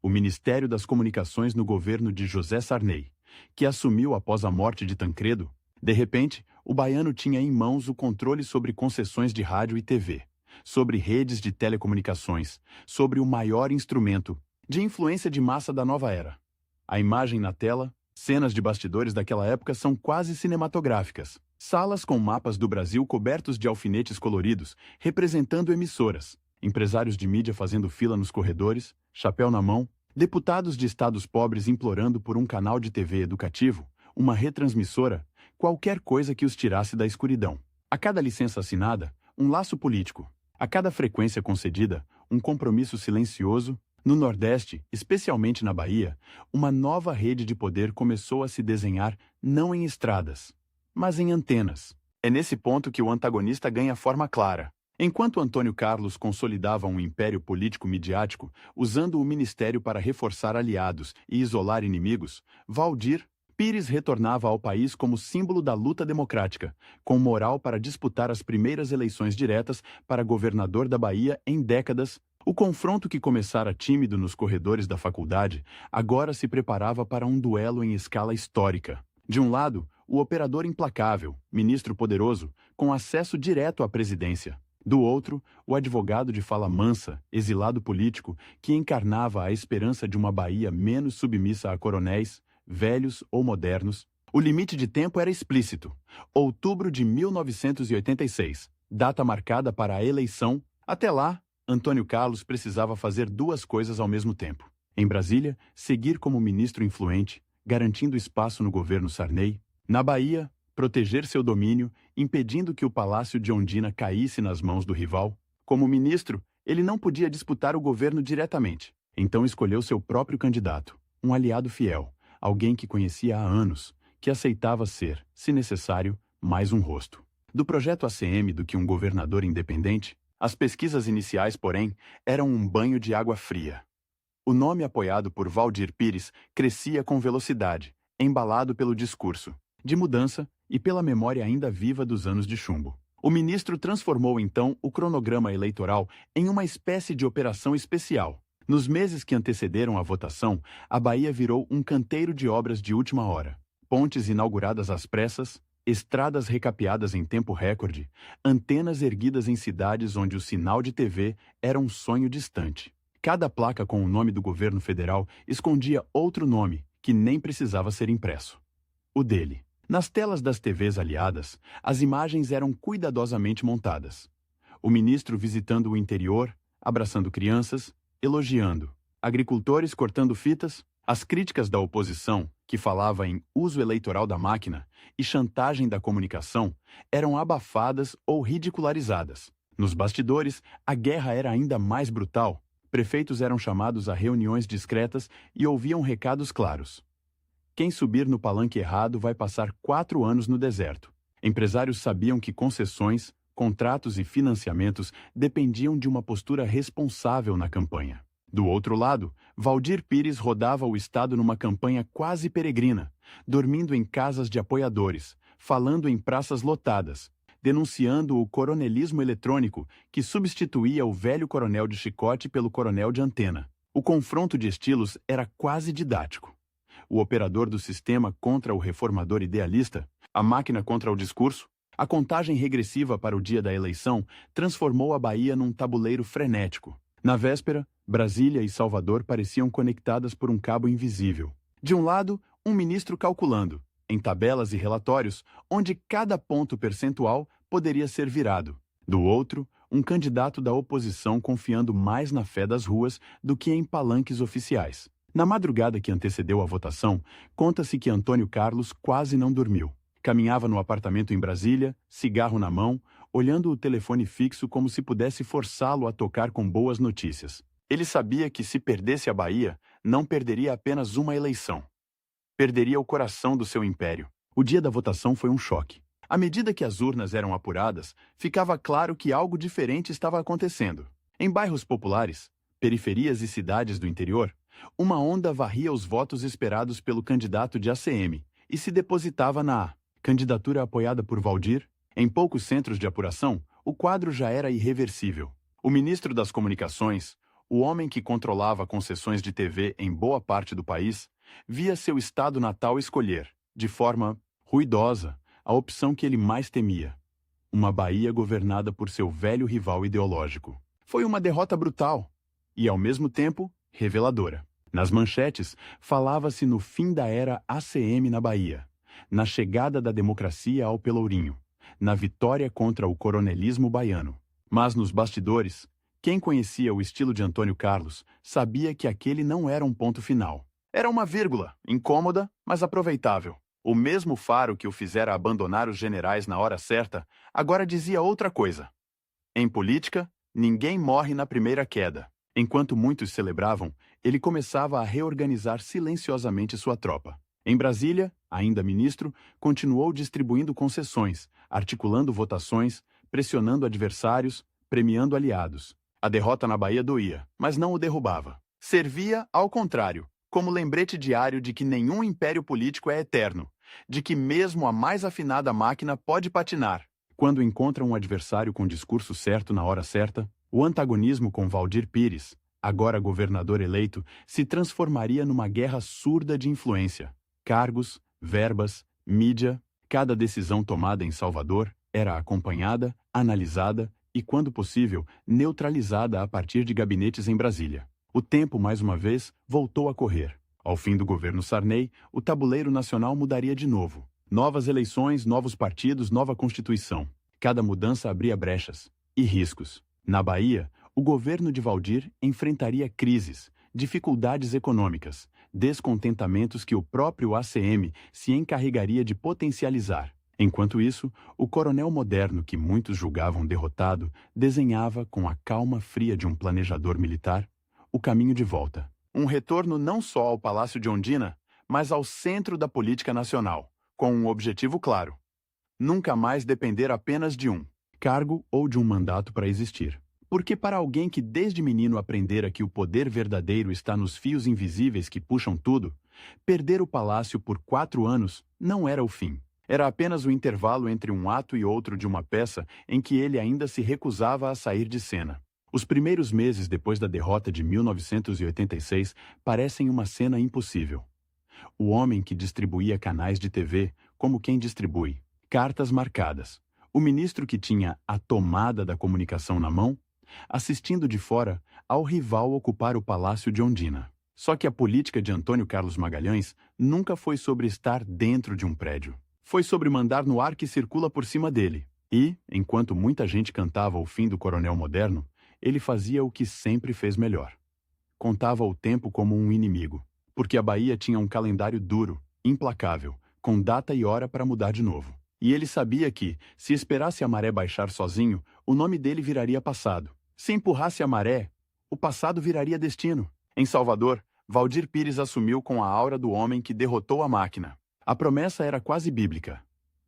O Ministério das Comunicações no governo de José Sarney, que assumiu após a morte de Tancredo. De repente, o baiano tinha em mãos o controle sobre concessões de rádio e TV, sobre redes de telecomunicações, sobre o maior instrumento de influência de massa da nova era. A imagem na tela, cenas de bastidores daquela época são quase cinematográficas. Salas com mapas do Brasil cobertos de alfinetes coloridos, representando emissoras, empresários de mídia fazendo fila nos corredores, chapéu na mão, deputados de estados pobres implorando por um canal de TV educativo, uma retransmissora, qualquer coisa que os tirasse da escuridão. A cada licença assinada, um laço político. A cada frequência concedida, um compromisso silencioso. No Nordeste, especialmente na Bahia, uma nova rede de poder começou a se desenhar não em estradas, mas em antenas. É nesse ponto que o antagonista ganha forma clara. Enquanto Antônio Carlos consolidava um império político-midiático, usando o ministério para reforçar aliados e isolar inimigos, Valdir Pires retornava ao país como símbolo da luta democrática, com moral para disputar as primeiras eleições diretas para governador da Bahia em décadas. O confronto que começara tímido nos corredores da faculdade agora se preparava para um duelo em escala histórica. De um lado, o operador implacável, ministro poderoso, com acesso direto à presidência. Do outro, o advogado de fala mansa, exilado político, que encarnava a esperança de uma Bahia menos submissa a coronéis, velhos ou modernos. O limite de tempo era explícito. Outubro de 1986, data marcada para a eleição. Até lá, Antônio Carlos precisava fazer duas coisas ao mesmo tempo. Em Brasília, seguir como ministro influente, garantindo espaço no governo Sarney. Na Bahia, proteger seu domínio, impedindo que o Palácio de Ondina caísse nas mãos do rival. Como ministro, ele não podia disputar o governo diretamente. Então escolheu seu próprio candidato, um aliado fiel, alguém que conhecia há anos, que aceitava ser, se necessário, mais um rosto. Do projeto ACM do que um governador independente, as pesquisas iniciais, porém, eram um banho de água fria. O nome apoiado por Valdir Pires crescia com velocidade, embalado pelo discurso de mudança e pela memória ainda viva dos anos de chumbo. O ministro transformou então o cronograma eleitoral em uma espécie de operação especial. Nos meses que antecederam a votação, a Bahia virou um canteiro de obras de última hora. Pontes inauguradas às pressas, estradas recapeadas em tempo recorde, antenas erguidas em cidades onde o sinal de TV era um sonho distante. Cada placa com o nome do governo federal escondia outro nome que nem precisava ser impresso. O dele. Nas telas das TVs aliadas, as imagens eram cuidadosamente montadas. O ministro visitando o interior, abraçando crianças, elogiando. Agricultores cortando fitas. As críticas da oposição, que falava em uso eleitoral da máquina e chantagem da comunicação, eram abafadas ou ridicularizadas. Nos bastidores, a guerra era ainda mais brutal. Prefeitos eram chamados a reuniões discretas e ouviam recados claros. Quem subir no palanque errado vai passar 4 anos no deserto. Empresários sabiam que concessões, contratos e financiamentos dependiam de uma postura responsável na campanha. Do outro lado, Valdir Pires rodava o estado numa campanha quase peregrina, dormindo em casas de apoiadores, falando em praças lotadas, denunciando o coronelismo eletrônico que substituía o velho coronel de chicote pelo coronel de antena. O confronto de estilos era quase didático. O operador do sistema contra o reformador idealista, a máquina contra o discurso, a contagem regressiva para o dia da eleição transformou a Bahia num tabuleiro frenético. Na véspera, Brasília e Salvador pareciam conectadas por um cabo invisível. De um lado, um ministro calculando, em tabelas e relatórios, onde cada ponto percentual poderia ser virado. Do outro, um candidato da oposição confiando mais na fé das ruas do que em palanques oficiais. Na madrugada que antecedeu a votação, conta-se que Antônio Carlos quase não dormiu. Caminhava no apartamento em Brasília, cigarro na mão, olhando o telefone fixo como se pudesse forçá-lo a tocar com boas notícias. Ele sabia que se perdesse a Bahia, não perderia apenas uma eleição. Perderia o coração do seu império. O dia da votação foi um choque. À medida que as urnas eram apuradas, ficava claro que algo diferente estava acontecendo. Em bairros populares, periferias e cidades do interior, uma onda varria os votos esperados pelo candidato de ACM e se depositava na candidatura apoiada por Valdir. Em poucos centros de apuração, o quadro já era irreversível. O ministro das Comunicações, o homem que controlava concessões de TV em boa parte do país, via seu estado natal escolher, de forma ruidosa, a opção que ele mais temia: uma Bahia governada por seu velho rival ideológico. Foi uma derrota brutal e, ao mesmo tempo, reveladora. Nas manchetes, falava-se no fim da era ACM na Bahia, na chegada da democracia ao Pelourinho, na vitória contra o coronelismo baiano. Mas nos bastidores, quem conhecia o estilo de Antônio Carlos sabia que aquele não era um ponto final. Era uma vírgula, incômoda, mas aproveitável. O mesmo faro que o fizera abandonar os generais na hora certa, agora dizia outra coisa. Em política, ninguém morre na primeira queda. Enquanto muitos celebravam, ele começava a reorganizar silenciosamente sua tropa. Em Brasília, ainda ministro, continuou distribuindo concessões, articulando votações, pressionando adversários, premiando aliados. A derrota na Bahia doía, mas não o derrubava. Servia, ao contrário, como lembrete diário de que nenhum império político é eterno, de que mesmo a mais afinada máquina pode patinar. Quando encontra um adversário com o discurso certo na hora certa, o antagonismo com Valdir Pires, agora governador eleito, se transformaria numa guerra surda de influência. Cargos, verbas, mídia, cada decisão tomada em Salvador era acompanhada, analisada e, quando possível, neutralizada a partir de gabinetes em Brasília. O tempo, mais uma vez, voltou a correr. Ao fim do governo Sarney, o tabuleiro nacional mudaria de novo. Novas eleições, novos partidos, nova Constituição. Cada mudança abria brechas e riscos. Na Bahia, o governo de Valdir enfrentaria crises, dificuldades econômicas, descontentamentos que o próprio ACM se encarregaria de potencializar. Enquanto isso, o coronel moderno que muitos julgavam derrotado desenhava, com a calma fria de um planejador militar, o caminho de volta. Um retorno não só ao Palácio de Ondina, mas ao centro da política nacional, com um objetivo claro: nunca mais depender apenas de um cargo ou de um mandato para existir. Porque para alguém que desde menino aprendera que o poder verdadeiro está nos fios invisíveis que puxam tudo, perder o palácio por 4 anos não era o fim. Era apenas o intervalo entre um ato e outro de uma peça em que ele ainda se recusava a sair de cena. Os primeiros meses depois da derrota de 1986 parecem uma cena impossível. O homem que distribuía canais de TV, como quem distribui cartas marcadas. O ministro que tinha a tomada da comunicação na mão, assistindo de fora ao rival ocupar o Palácio de Ondina. Só que a política de Antônio Carlos Magalhães nunca foi sobre estar dentro de um prédio. Foi sobre mandar no ar que circula por cima dele. E, enquanto muita gente cantava o fim do coronel moderno, ele fazia o que sempre fez melhor. Contava o tempo como um inimigo, porque a Bahia tinha um calendário duro, implacável, com data e hora para mudar de novo. E ele sabia que, se esperasse a maré baixar sozinho, o nome dele viraria passado. Se empurrasse a maré, o passado viraria destino. Em Salvador, Valdir Pires assumiu com a aura do homem que derrotou a máquina. A promessa era quase bíblica: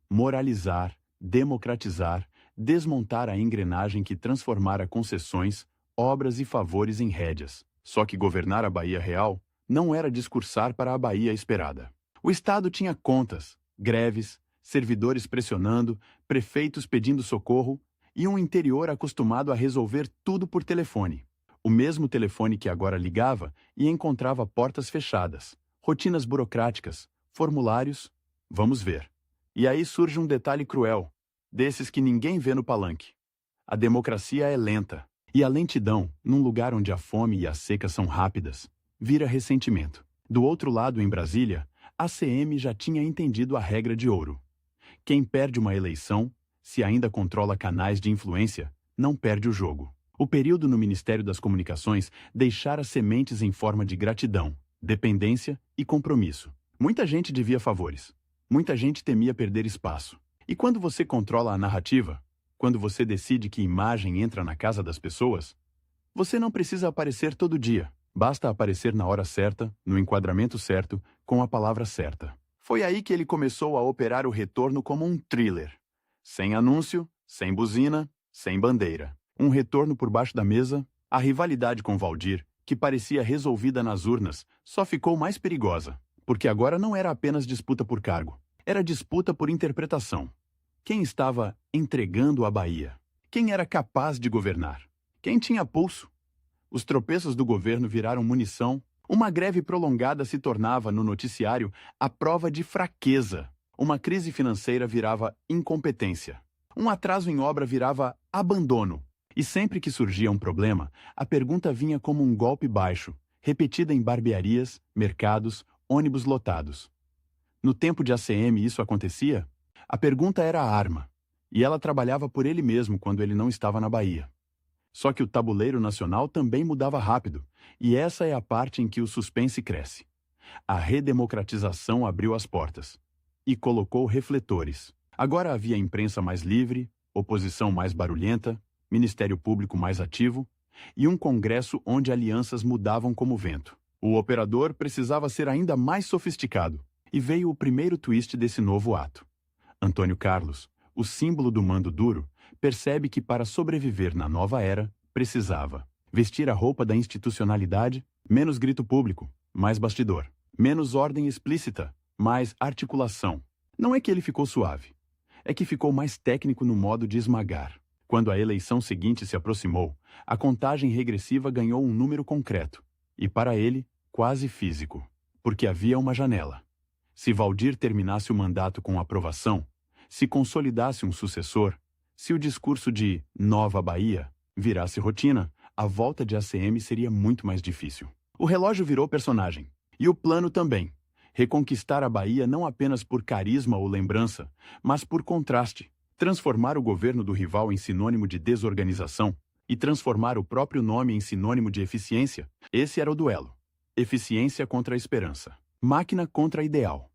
moralizar, democratizar, desmontar a engrenagem que transformara concessões, obras e favores em rédeas. Só que governar a Bahia real não era discursar para a Bahia esperada. O Estado tinha contas, greves, servidores pressionando, prefeitos pedindo socorro e um interior acostumado a resolver tudo por telefone. O mesmo telefone que agora ligava e encontrava portas fechadas, rotinas burocráticas, formulários. Vamos ver. E aí surge um detalhe cruel, desses que ninguém vê no palanque. A democracia é lenta, e a lentidão, num lugar onde a fome e a seca são rápidas, vira ressentimento. Do outro lado, em Brasília, a ACM já tinha entendido a regra de ouro. Quem perde uma eleição, se ainda controla canais de influência, não perde o jogo. O período no Ministério das Comunicações deixara sementes em forma de gratidão, dependência e compromisso. Muita gente devia favores. Muita gente temia perder espaço. E quando você controla a narrativa, quando você decide que imagem entra na casa das pessoas, você não precisa aparecer todo dia. Basta aparecer na hora certa, no enquadramento certo, com a palavra certa. Foi aí que ele começou a operar o retorno como um thriller. Sem anúncio, sem buzina, sem bandeira. Um retorno por baixo da mesa. A rivalidade com Waldir, que parecia resolvida nas urnas, só ficou mais perigosa. Porque agora não era apenas disputa por cargo. Era disputa por interpretação. Quem estava entregando a Bahia? Quem era capaz de governar? Quem tinha pulso? Os tropeços do governo viraram munição. Uma greve prolongada se tornava, no noticiário, a prova de fraqueza. Uma crise financeira virava incompetência. Um atraso em obra virava abandono. E sempre que surgia um problema, a pergunta vinha como um golpe baixo, repetida em barbearias, mercados, ônibus lotados. No tempo de ACM isso acontecia? A pergunta era a arma, e ela trabalhava por ele mesmo quando ele não estava na Bahia. Só que o tabuleiro nacional também mudava rápido, e essa é a parte em que o suspense cresce. A redemocratização abriu as portas e colocou refletores. Agora havia imprensa mais livre, oposição mais barulhenta, Ministério Público mais ativo e um Congresso onde alianças mudavam como vento. O operador precisava ser ainda mais sofisticado, e veio o primeiro twist desse novo ato. Antônio Carlos, o símbolo do mando duro, percebe que para sobreviver na nova era, precisava vestir a roupa da institucionalidade, menos grito público, mais bastidor, menos ordem explícita, mais articulação. Não é que ele ficou suave, é que ficou mais técnico no modo de esmagar. Quando a eleição seguinte se aproximou, a contagem regressiva ganhou um número concreto, e para ele, quase físico, porque havia uma janela. Se Waldir terminasse o mandato com aprovação, se consolidasse um sucessor, se o discurso de Nova Bahia virasse rotina, a volta de ACM seria muito mais difícil. O relógio virou personagem. E o plano também. Reconquistar a Bahia não apenas por carisma ou lembrança, mas por contraste. Transformar o governo do rival em sinônimo de desorganização e transformar o próprio nome em sinônimo de eficiência. Esse era o duelo. Eficiência contra a esperança. Máquina contra ideal.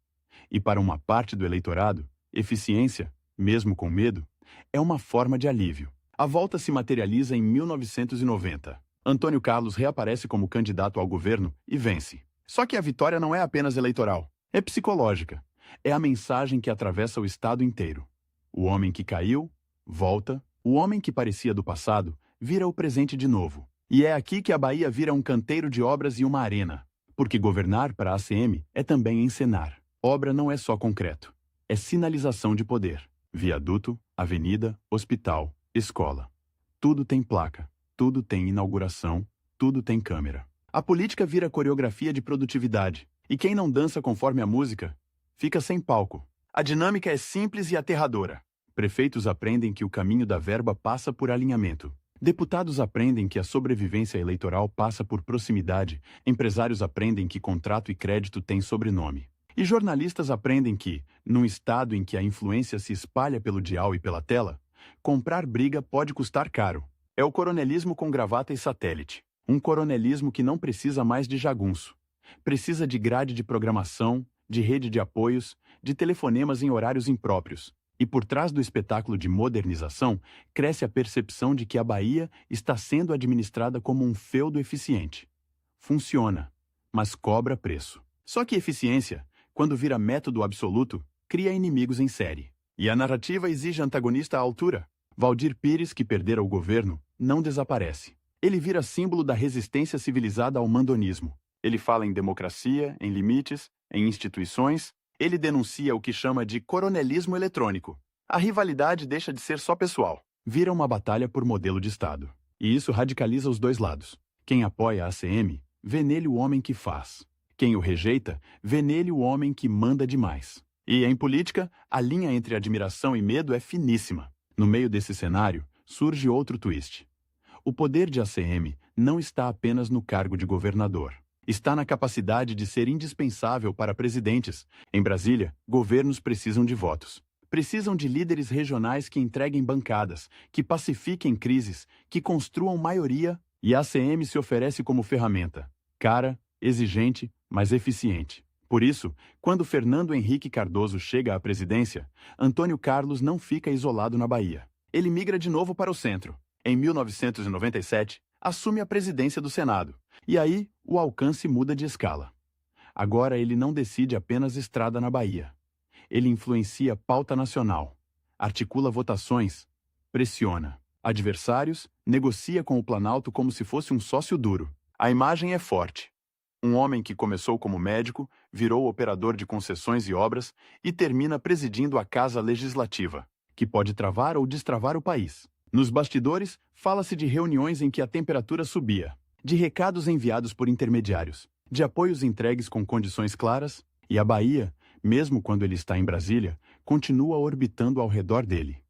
E para uma parte do eleitorado, eficiência, mesmo com medo, é uma forma de alívio. A volta se materializa em 1990. Antônio Carlos reaparece como candidato ao governo e vence. Só que a vitória não é apenas eleitoral, é psicológica. É a mensagem que atravessa o estado inteiro. O homem que caiu, volta. O homem que parecia do passado, vira o presente de novo. E é aqui que a Bahia vira um canteiro de obras e uma arena. Porque governar para a ACM é também encenar. Obra não é só concreto. É sinalização de poder. Viaduto, avenida, hospital, escola. Tudo tem placa, tudo tem inauguração, tudo tem câmera. A política vira coreografia de produtividade. E quem não dança conforme a música, fica sem palco. A dinâmica é simples e aterradora. Prefeitos aprendem que o caminho da verba passa por alinhamento. Deputados aprendem que a sobrevivência eleitoral passa por proximidade, empresários aprendem que contrato e crédito têm sobrenome. E jornalistas aprendem que, num estado em que a influência se espalha pelo dial e pela tela, comprar briga pode custar caro. É o coronelismo com gravata e satélite. Um coronelismo que não precisa mais de jagunço. Precisa de grade de programação, de rede de apoios, de telefonemas em horários impróprios. E por trás do espetáculo de modernização, cresce a percepção de que a Bahia está sendo administrada como um feudo eficiente. Funciona, mas cobra preço. Só que eficiência, quando vira método absoluto, cria inimigos em série. E a narrativa exige antagonista à altura. Valdir Pires, que perdera o governo, não desaparece. Ele vira símbolo da resistência civilizada ao mandonismo. Ele fala em democracia, em limites, em instituições. Ele denuncia o que chama de coronelismo eletrônico. A rivalidade deixa de ser só pessoal. Vira uma batalha por modelo de Estado. E isso radicaliza os dois lados. Quem apoia a ACM, vê nele o homem que faz. Quem o rejeita, vê nele o homem que manda demais. E, em política, a linha entre admiração e medo é finíssima. No meio desse cenário, surge outro twist. O poder de ACM não está apenas no cargo de governador. Está na capacidade de ser indispensável para presidentes. Em Brasília, governos precisam de votos. Precisam de líderes regionais que entreguem bancadas, que pacifiquem crises, que construam maioria, e a ACM se oferece como ferramenta. Cara, exigente, mas eficiente. Por isso, quando Fernando Henrique Cardoso chega à presidência, Antônio Carlos não fica isolado na Bahia. Ele migra de novo para o centro. Em 1997, assume a presidência do Senado. E aí, o alcance muda de escala. Agora ele não decide apenas estrada na Bahia. Ele influencia pauta nacional, articula votações, pressiona adversários, negocia com o Planalto como se fosse um sócio duro. A imagem é forte. Um homem que começou como médico, virou operador de concessões e obras e termina presidindo a Casa Legislativa, que pode travar ou destravar o país. Nos bastidores, fala-se de reuniões em que a temperatura subia, de recados enviados por intermediários, de apoios entregues com condições claras, e a Bahia, mesmo quando ele está em Brasília, continua orbitando ao redor dele,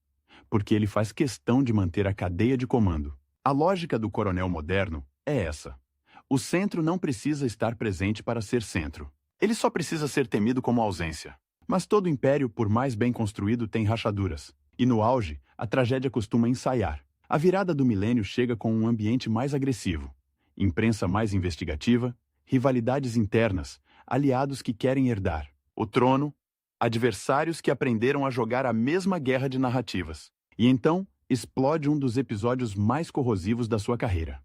porque ele faz questão de manter a cadeia de comando. A lógica do coronel moderno é essa. O centro não precisa estar presente para ser centro. Ele só precisa ser temido como ausência. Mas todo império, por mais bem construído, tem rachaduras. E no auge, a tragédia costuma ensaiar. A virada do milênio chega com um ambiente mais agressivo, imprensa mais investigativa, rivalidades internas, aliados que querem herdar o trono, adversários que aprenderam a jogar a mesma guerra de narrativas. E então, explode um dos episódios mais corrosivos da sua carreira.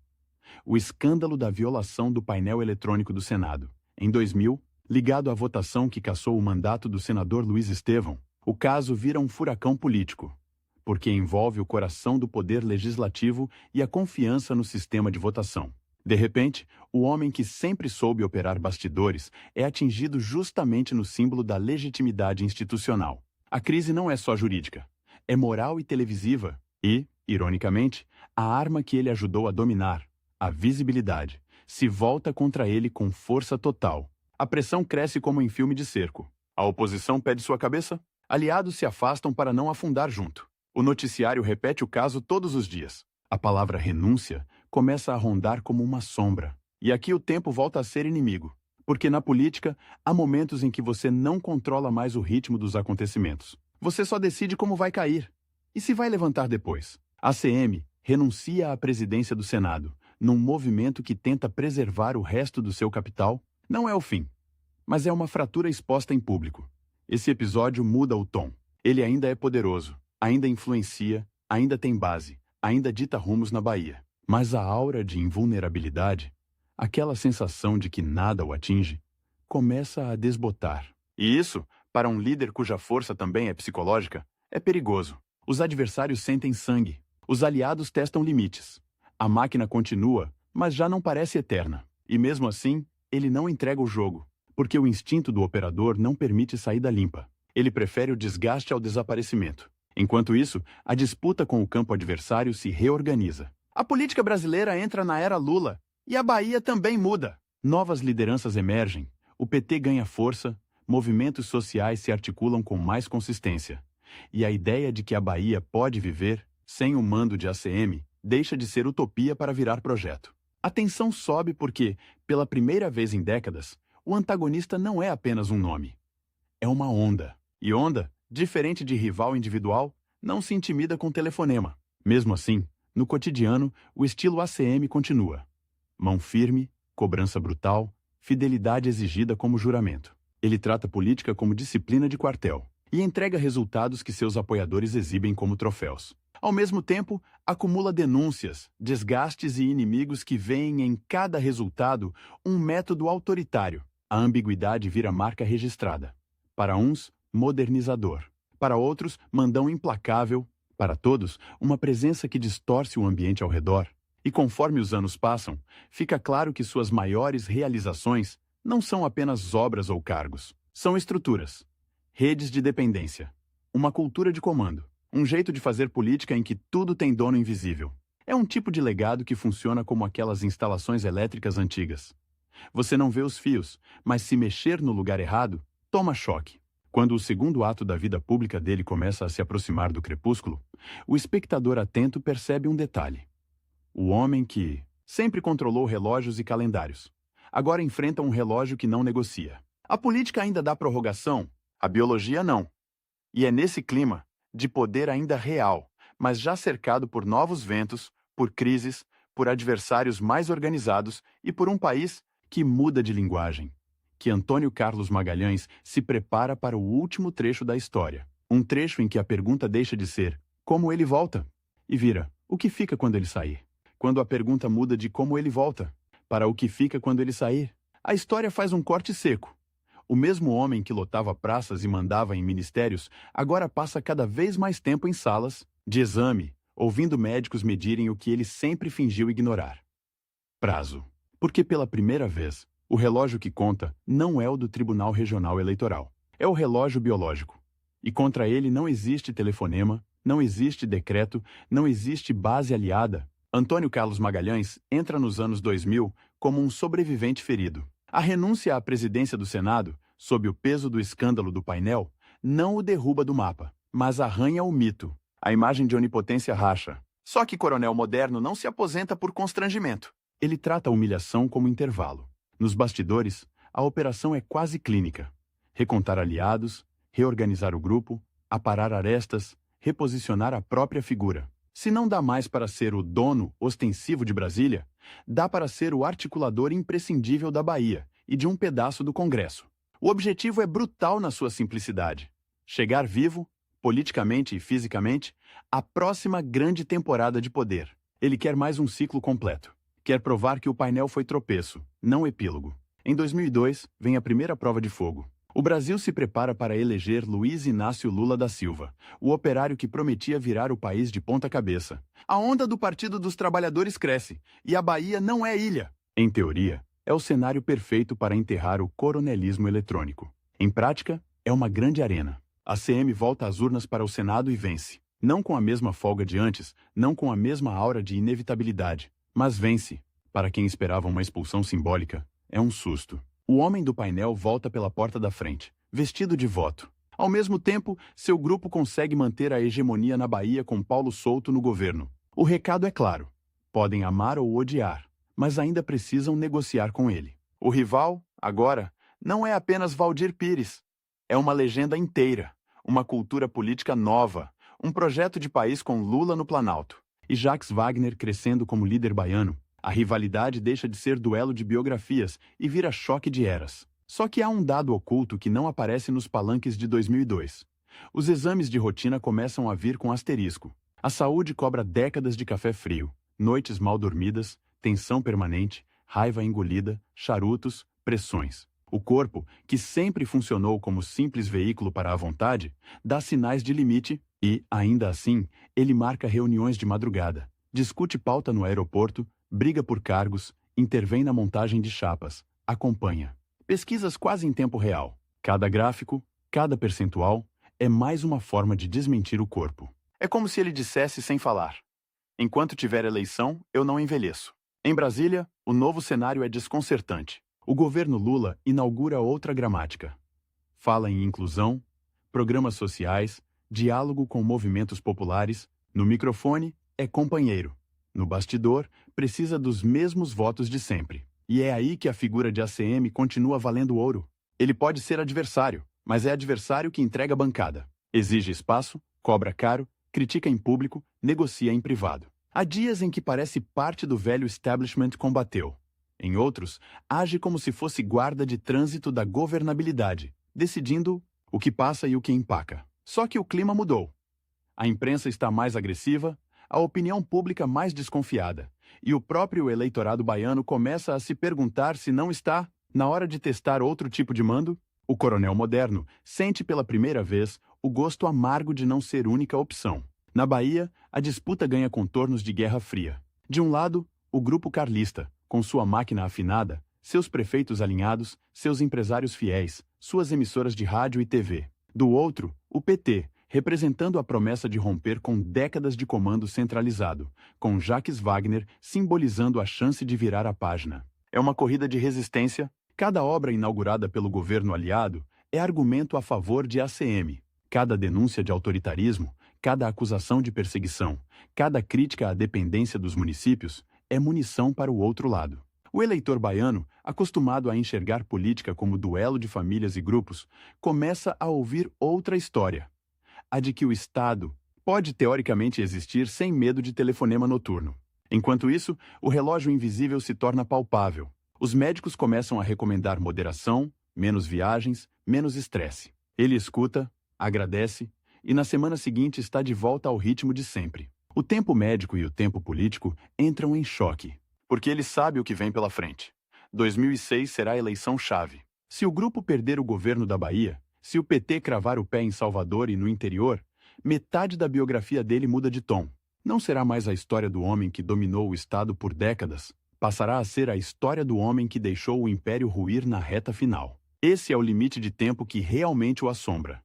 O escândalo da violação do painel eletrônico do Senado. Em 2000, ligado à votação que cassou o mandato do senador Luiz Estevão, o caso vira um furacão político, porque envolve o coração do poder legislativo e a confiança no sistema de votação. De repente, o homem que sempre soube operar bastidores é atingido justamente no símbolo da legitimidade institucional. A crise não é só jurídica, é moral e televisiva e, ironicamente, a arma que ele ajudou a dominar, a visibilidade, se volta contra ele com força total. A pressão cresce como em filme de cerco. A oposição pede sua cabeça, aliados se afastam para não afundar junto. O noticiário repete o caso todos os dias. A palavra renúncia começa a rondar como uma sombra. E aqui o tempo volta a ser inimigo. Porque na política, há momentos em que você não controla mais o ritmo dos acontecimentos. Você só decide como vai cair. E se vai levantar depois. A ACM renuncia à presidência do Senado, num movimento que tenta preservar o resto do seu capital. Não é o fim, mas é uma fratura exposta em público. Esse episódio muda o tom. Ele ainda é poderoso, ainda influencia, ainda tem base, ainda dita rumos na Bahia. Mas a aura de invulnerabilidade, aquela sensação de que nada o atinge, começa a desbotar. E isso, para um líder cuja força também é psicológica, é perigoso. Os adversários sentem sangue. Os aliados testam limites. A máquina continua, mas já não parece eterna. E mesmo assim, ele não entrega o jogo, porque o instinto do operador não permite saída limpa. Ele prefere o desgaste ao desaparecimento. Enquanto isso, a disputa com o campo adversário se reorganiza. A política brasileira entra na era Lula, e a Bahia também muda. Novas lideranças emergem, o PT ganha força, movimentos sociais se articulam com mais consistência. E a ideia de que a Bahia pode viver, sem o mando de ACM, deixa de ser utopia para virar projeto. A tensão sobe porque, pela primeira vez em décadas, o antagonista não é apenas um nome. É uma onda. E onda, diferente de rival individual, não se intimida com telefonema. Mesmo assim, no cotidiano, o estilo ACM continua. Mão firme, cobrança brutal, fidelidade exigida como juramento. Ele trata política como disciplina de quartel e entrega resultados que seus apoiadores exibem como troféus. Ao mesmo tempo, acumula denúncias, desgastes e inimigos que veem em cada resultado um método autoritário. A ambiguidade vira marca registrada. Para uns, modernizador. Para outros, mandão implacável. Para todos, uma presença que distorce o ambiente ao redor. E conforme os anos passam, fica claro que suas maiores realizações não são apenas obras ou cargos. São estruturas, redes de dependência, uma cultura de comando, um jeito de fazer política em que tudo tem dono invisível. É um tipo de legado que funciona como aquelas instalações elétricas antigas. Você não vê os fios, mas se mexer no lugar errado, toma choque. Quando o segundo ato da vida pública dele começa a se aproximar do crepúsculo, o espectador atento percebe um detalhe. O homem que sempre controlou relógios e calendários, agora enfrenta um relógio que não negocia. A política ainda dá prorrogação, a biologia não. E é nesse clima, de poder ainda real, mas já cercado por novos ventos, por crises, por adversários mais organizados e por um país que muda de linguagem, que Antônio Carlos Magalhães se prepara para o último trecho da história. Um trecho em que a pergunta deixa de ser como ele volta e vira o que fica quando ele sair. Quando a pergunta muda de como ele volta para o que fica quando ele sair, a história faz um corte seco. O mesmo homem que lotava praças e mandava em ministérios agora passa cada vez mais tempo em salas de exame, ouvindo médicos medirem o que ele sempre fingiu ignorar. Prazo. Porque pela primeira vez, o relógio que conta não é o do Tribunal Regional Eleitoral. É o relógio biológico. E contra ele não existe telefonema, não existe decreto, não existe base aliada. Antônio Carlos Magalhães entra nos anos 2000 como um sobrevivente ferido. A renúncia à presidência do Senado, sob o peso do escândalo do painel, não o derruba do mapa, mas arranha o mito. A imagem de onipotência racha. Só que Coronel Moderno não se aposenta por constrangimento. Ele trata a humilhação como intervalo. Nos bastidores, a operação é quase clínica. Recontar aliados, reorganizar o grupo, aparar arestas, reposicionar a própria figura. Se não dá mais para ser o dono ostensivo de Brasília, dá para ser o articulador imprescindível da Bahia e de um pedaço do Congresso. O objetivo é brutal na sua simplicidade. Chegar vivo, politicamente e fisicamente, à próxima grande temporada de poder. Ele quer mais um ciclo completo. Quer provar que o painel foi tropeço, não epílogo. Em 2002, vem a primeira prova de fogo. O Brasil se prepara para eleger Luiz Inácio Lula da Silva, o operário que prometia virar o país de ponta cabeça. A onda do Partido dos Trabalhadores cresce, e a Bahia não é ilha. Em teoria, é o cenário perfeito para enterrar o coronelismo eletrônico. Em prática, é uma grande arena. A CM volta às urnas para o Senado e vence. Não com a mesma folga de antes, não com a mesma aura de inevitabilidade, mas vence. Para quem esperava uma expulsão simbólica, é um susto. O homem do painel volta pela porta da frente, vestido de voto. Ao mesmo tempo, seu grupo consegue manter a hegemonia na Bahia com Paulo Souto no governo. O recado é claro. Podem amar ou odiar, mas ainda precisam negociar com ele. O rival, agora, não é apenas Valdir Pires. É uma legenda inteira, uma cultura política nova, um projeto de país com Lula no Planalto. E Jacques Wagner crescendo como líder baiano. A rivalidade deixa de ser duelo de biografias e vira choque de eras. Só que há um dado oculto que não aparece nos palanques de 2002. Os exames de rotina começam a vir com asterisco. A saúde cobra décadas de café frio, noites mal dormidas, tensão permanente, raiva engolida, charutos, pressões. O corpo, que sempre funcionou como simples veículo para a vontade, dá sinais de limite e, ainda assim, ele marca reuniões de madrugada, discute pauta no aeroporto, briga por cargos, intervém na montagem de chapas, acompanha. Pesquisas quase em tempo real. Cada gráfico, cada percentual, é mais uma forma de desmentir o corpo. É como se ele dissesse sem falar: enquanto tiver eleição, eu não envelheço. Em Brasília, o novo cenário é desconcertante. O governo Lula inaugura outra gramática. Fala em inclusão, programas sociais, diálogo com movimentos populares. No microfone, é companheiro. No bastidor, precisa dos mesmos votos de sempre. E é aí que a figura de ACM continua valendo ouro. Ele pode ser adversário, mas é adversário que entrega bancada. Exige espaço, cobra caro, critica em público, negocia em privado. Há dias em que parece parte do velho establishment combateu. Em outros, age como se fosse guarda de trânsito da governabilidade, decidindo o que passa e o que empaca. Só que o clima mudou. A imprensa está mais agressiva, a opinião pública mais desconfiada, e o próprio eleitorado baiano começa a se perguntar se não está na hora de testar outro tipo de mando. O coronel Moderno sente pela primeira vez o gosto amargo de não ser única opção. Na Bahia, a disputa ganha contornos de Guerra Fria. De um lado, o grupo carlista, com sua máquina afinada, seus prefeitos alinhados, seus empresários fiéis, suas emissoras de rádio e TV. Do outro, o PT, representando a promessa de romper com décadas de comando centralizado, com Jacques Wagner simbolizando a chance de virar a página. É uma corrida de resistência. Cada obra inaugurada pelo governo aliado é argumento a favor de ACM. Cada denúncia de autoritarismo, cada acusação de perseguição, cada crítica à dependência dos municípios é munição para o outro lado. O eleitor baiano, acostumado a enxergar política como duelo de famílias e grupos, começa a ouvir outra história. A de que o Estado pode teoricamente existir sem medo de telefonema noturno. Enquanto isso, o relógio invisível se torna palpável. Os médicos começam a recomendar moderação, menos viagens, menos estresse. Ele escuta, agradece e na semana seguinte está de volta ao ritmo de sempre. O tempo médico e o tempo político entram em choque, porque ele sabe o que vem pela frente. 2006 será a eleição-chave. Se o grupo perder o governo da Bahia, se o PT cravar o pé em Salvador e no interior, metade da biografia dele muda de tom. Não será mais a história do homem que dominou o Estado por décadas, passará a ser a história do homem que deixou o império ruir na reta final. Esse é o limite de tempo que realmente o assombra.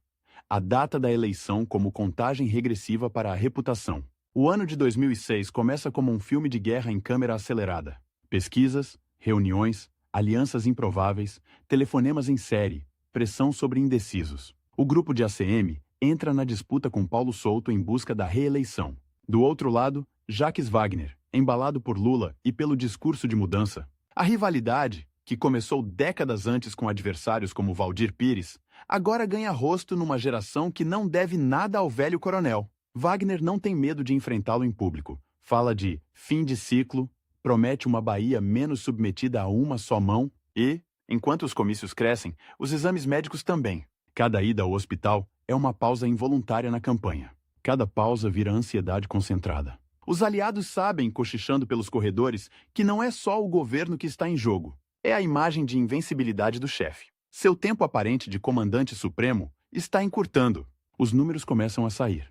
A data da eleição como contagem regressiva para a reputação. O ano de 2006 começa como um filme de guerra em câmera acelerada. Pesquisas, reuniões, alianças improváveis, telefonemas em série, pressão sobre indecisos. O grupo de ACM entra na disputa com Paulo Souto em busca da reeleição. Do outro lado, Jacques Wagner, embalado por Lula e pelo discurso de mudança. A rivalidade, que começou décadas antes com adversários como Valdir Pires, agora ganha rosto numa geração que não deve nada ao velho coronel. Wagner não tem medo de enfrentá-lo em público. Fala de fim de ciclo, promete uma Bahia menos submetida a uma só mão e, enquanto os comícios crescem, os exames médicos também. Cada ida ao hospital é uma pausa involuntária na campanha. Cada pausa vira ansiedade concentrada. Os aliados sabem, cochichando pelos corredores, que não é só o governo que está em jogo. É a imagem de invencibilidade do chefe. Seu tempo aparente de comandante supremo está encurtando. Os números começam a sair.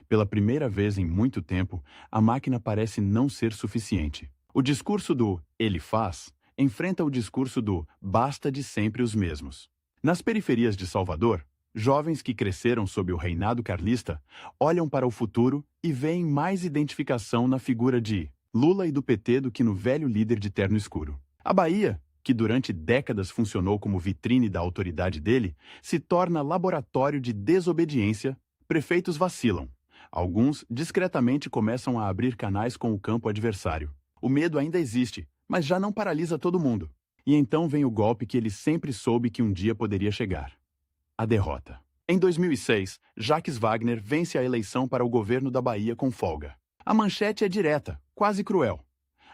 Pela primeira vez em muito tempo, a máquina parece não ser suficiente. O discurso do "ele faz" enfrenta o discurso do "basta de sempre os mesmos". Nas periferias de Salvador, jovens que cresceram sob o reinado carlista olham para o futuro e veem mais identificação na figura de Lula e do PT do que no velho líder de terno escuro. A Bahia, que durante décadas funcionou como vitrine da autoridade dele, se torna laboratório de desobediência. Prefeitos vacilam. Alguns discretamente começam a abrir canais com o campo adversário. O medo ainda existe, mas já não paralisa todo mundo. E então vem o golpe que ele sempre soube que um dia poderia chegar. A derrota. Em 2006, Jacques Wagner vence a eleição para o governo da Bahia com folga. A manchete é direta, quase cruel.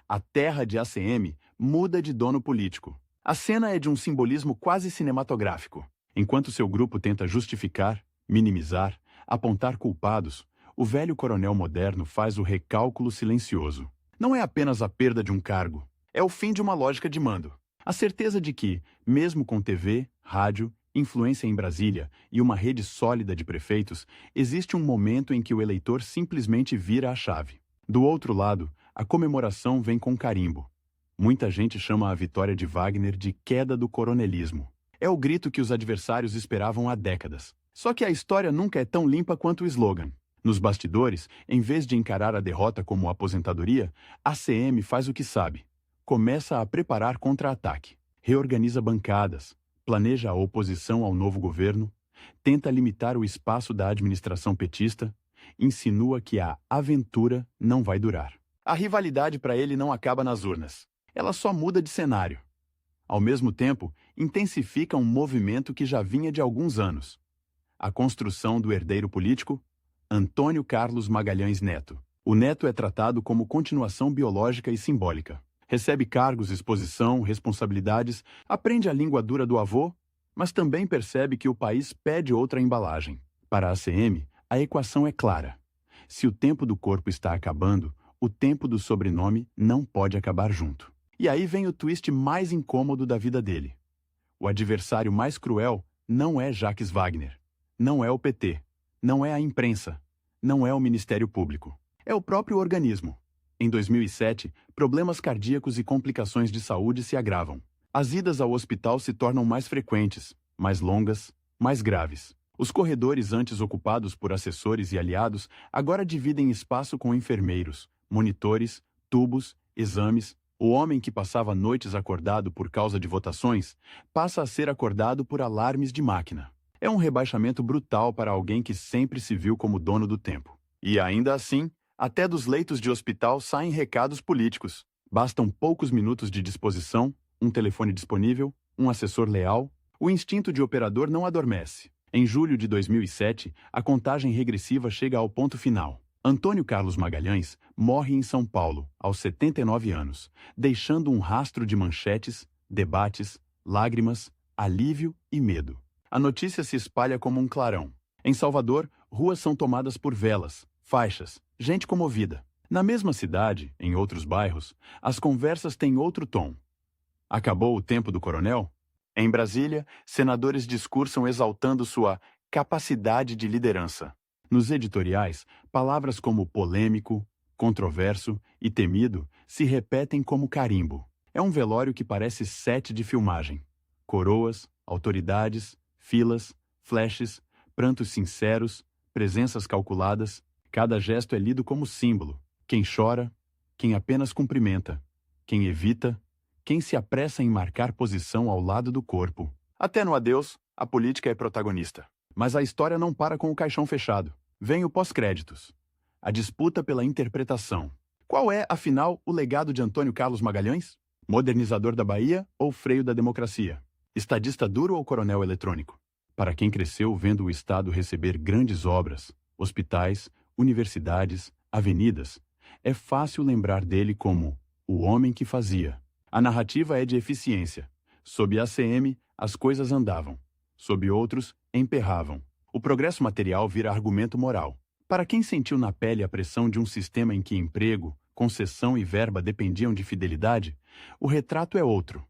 A terra de ACM muda de dono político. A cena é de um simbolismo quase cinematográfico. Enquanto seu grupo tenta justificar, minimizar, apontar culpados, o velho coronel moderno faz o recálculo silencioso. Não é apenas a perda de um cargo, é o fim de uma lógica de mando. A certeza de que, mesmo com TV, rádio, influência em Brasília e uma rede sólida de prefeitos, existe um momento em que o eleitor simplesmente vira a chave. Do outro lado, a comemoração vem com carimbo. Muita gente chama a vitória de Wagner de queda do coronelismo. É o grito que os adversários esperavam há décadas. Só que a história nunca é tão limpa quanto o slogan. Nos bastidores, em vez de encarar a derrota como aposentadoria, a ACM faz o que sabe. Começa a preparar contra-ataque. Reorganiza bancadas, planeja a oposição ao novo governo, tenta limitar o espaço da administração petista, insinua que a aventura não vai durar. A rivalidade para ele não acaba nas urnas. Ela só muda de cenário. Ao mesmo tempo, intensifica um movimento que já vinha de alguns anos. A construção do herdeiro político, Antônio Carlos Magalhães Neto. O neto é tratado como continuação biológica e simbólica. Recebe cargos, exposição, responsabilidades, aprende a língua dura do avô, mas também percebe que o país pede outra embalagem. Para a ACM, a equação é clara. Se o tempo do corpo está acabando, o tempo do sobrenome não pode acabar junto. E aí vem o twist mais incômodo da vida dele. O adversário mais cruel não é Jacques Wagner, não é o PT. não é a imprensa, não é o Ministério Público. É o próprio organismo. Em 2007, problemas cardíacos e complicações de saúde se agravam. As idas ao hospital se tornam mais frequentes, mais longas, mais graves. Os corredores antes ocupados por assessores e aliados agora dividem espaço com enfermeiros, monitores, tubos, exames. O homem que passava noites acordado por causa de votações passa a ser acordado por alarmes de máquina. É um rebaixamento brutal para alguém que sempre se viu como dono do tempo. E ainda assim, até dos leitos de hospital saem recados políticos. Bastam poucos minutos de disposição, um telefone disponível, um assessor leal. O instinto de operador não adormece. Em julho de 2007, a contagem regressiva chega ao ponto final. Antônio Carlos Magalhães morre em São Paulo, aos 79 anos, deixando um rastro de manchetes, debates, lágrimas, alívio e medo. A notícia se espalha como um clarão. Em Salvador, ruas são tomadas por velas, faixas, gente comovida. Na mesma cidade, em outros bairros, as conversas têm outro tom. Acabou o tempo do coronel? Em Brasília, senadores discursam exaltando sua capacidade de liderança. Nos editoriais, palavras como polêmico, controverso e temido se repetem como carimbo. É um velório que parece set de filmagem. Coroas, autoridades, filas, flashes, prantos sinceros, presenças calculadas. Cada gesto é lido como símbolo. Quem chora, quem apenas cumprimenta, quem evita, quem se apressa em marcar posição ao lado do corpo. Até no adeus, a política é protagonista. Mas a história não para com o caixão fechado. Vem o pós-créditos. A disputa pela interpretação. Qual é, afinal, o legado de Antônio Carlos Magalhães? Modernizador da Bahia ou freio da democracia? Estadista duro ou coronel eletrônico? Para quem cresceu vendo o Estado receber grandes obras, hospitais, universidades, avenidas, é fácil lembrar dele como o homem que fazia. A narrativa é de eficiência. Sob a ACM, as coisas andavam. Sob outros, emperravam. O progresso material vira argumento moral. Para quem sentiu na pele a pressão de um sistema em que emprego, concessão e verba dependiam de fidelidade, o retrato é outro.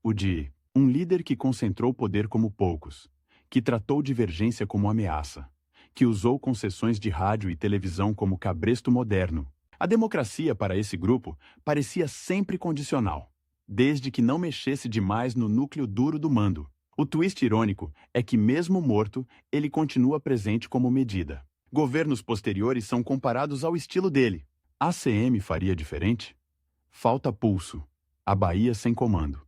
O de um líder que concentrou poder como poucos, que tratou divergência como ameaça, que usou concessões de rádio e televisão como cabresto moderno. A democracia para esse grupo parecia sempre condicional, desde que não mexesse demais no núcleo duro do mando. O twist irônico é que, mesmo morto, ele continua presente como medida. Governos posteriores são comparados ao estilo dele. A ACM faria diferente? Falta pulso. A Bahia sem comando.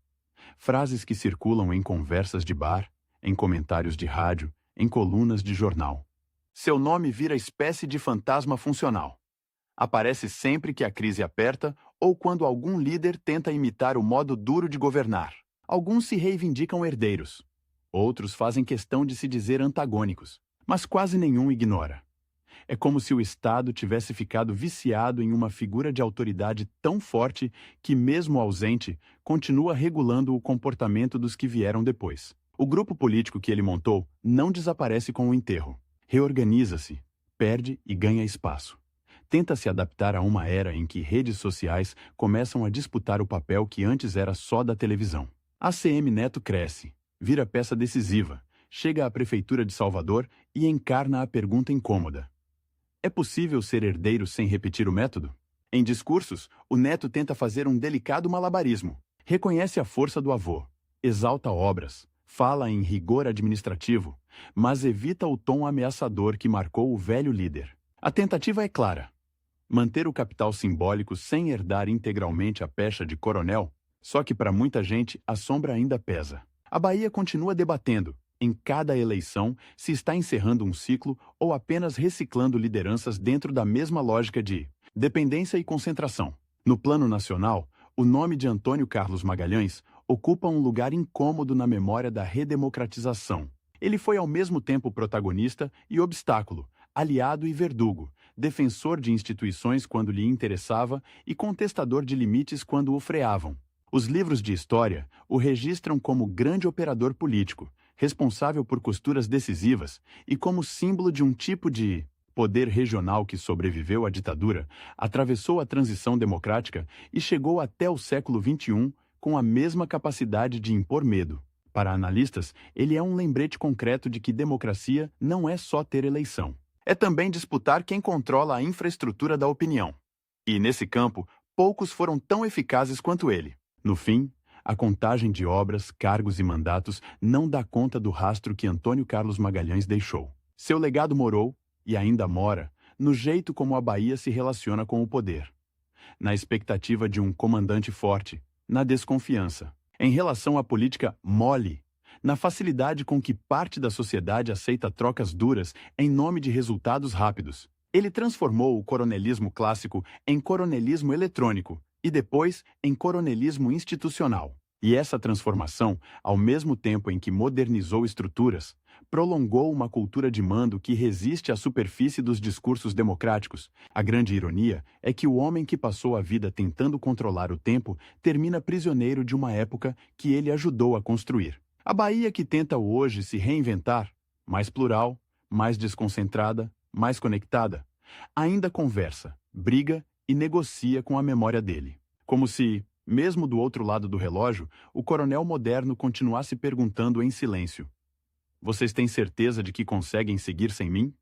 Frases que circulam em conversas de bar, em comentários de rádio, em colunas de jornal. Seu nome vira espécie de fantasma funcional. Aparece sempre que a crise aperta ou quando algum líder tenta imitar o modo duro de governar. Alguns se reivindicam herdeiros. Outros fazem questão de se dizer antagônicos, mas quase nenhum ignora. É como se o Estado tivesse ficado viciado em uma figura de autoridade tão forte que, mesmo ausente, continua regulando o comportamento dos que vieram depois. O grupo político que ele montou não desaparece com o enterro. Reorganiza-se, perde e ganha espaço. Tenta se adaptar a uma era em que redes sociais começam a disputar o papel que antes era só da televisão. ACM Neto cresce, vira peça decisiva, chega à Prefeitura de Salvador e encarna a pergunta incômoda. É possível ser herdeiro sem repetir o método? Em discursos, o Neto tenta fazer um delicado malabarismo. Reconhece a força do avô, exalta obras, fala em rigor administrativo, mas evita o tom ameaçador que marcou o velho líder. A tentativa é clara. Manter o capital simbólico sem herdar integralmente a pecha de coronel. Só que para muita gente a sombra ainda pesa. A Bahia continua debatendo, em cada eleição, se está encerrando um ciclo ou apenas reciclando lideranças dentro da mesma lógica de dependência e concentração. No plano nacional, o nome de Antônio Carlos Magalhães ocupa um lugar incômodo na memória da redemocratização. Ele foi ao mesmo tempo protagonista e obstáculo, aliado e verdugo, defensor de instituições quando lhe interessava e contestador de limites quando o freavam. Os livros de história o registram como grande operador político, responsável por costuras decisivas e como símbolo de um tipo de poder regional que sobreviveu à ditadura, atravessou a transição democrática e chegou até o século XXI com a mesma capacidade de impor medo. Para analistas, ele é um lembrete concreto de que democracia não é só ter eleição. É também disputar quem controla a infraestrutura da opinião. E, nesse campo, poucos foram tão eficazes quanto ele. No fim, a contagem de obras, cargos e mandatos não dá conta do rastro que Antônio Carlos Magalhães deixou. Seu legado morou, e ainda mora, no jeito como a Bahia se relaciona com o poder. Na expectativa de um comandante forte, na desconfiança. Em relação à política mole, na facilidade com que parte da sociedade aceita trocas duras em nome de resultados rápidos. Ele transformou o coronelismo clássico em coronelismo eletrônico e depois em coronelismo institucional. E essa transformação, ao mesmo tempo em que modernizou estruturas, prolongou uma cultura de mando que resiste à superfície dos discursos democráticos. A grande ironia é que o homem que passou a vida tentando controlar o tempo termina prisioneiro de uma época que ele ajudou a construir. A Bahia que tenta hoje se reinventar, mais plural, mais desconcentrada, mais conectada, ainda conversa, briga e negocia com a memória dele. Como se, mesmo do outro lado do relógio, o coronel moderno continuasse perguntando em silêncio: vocês têm certeza de que conseguem seguir sem mim?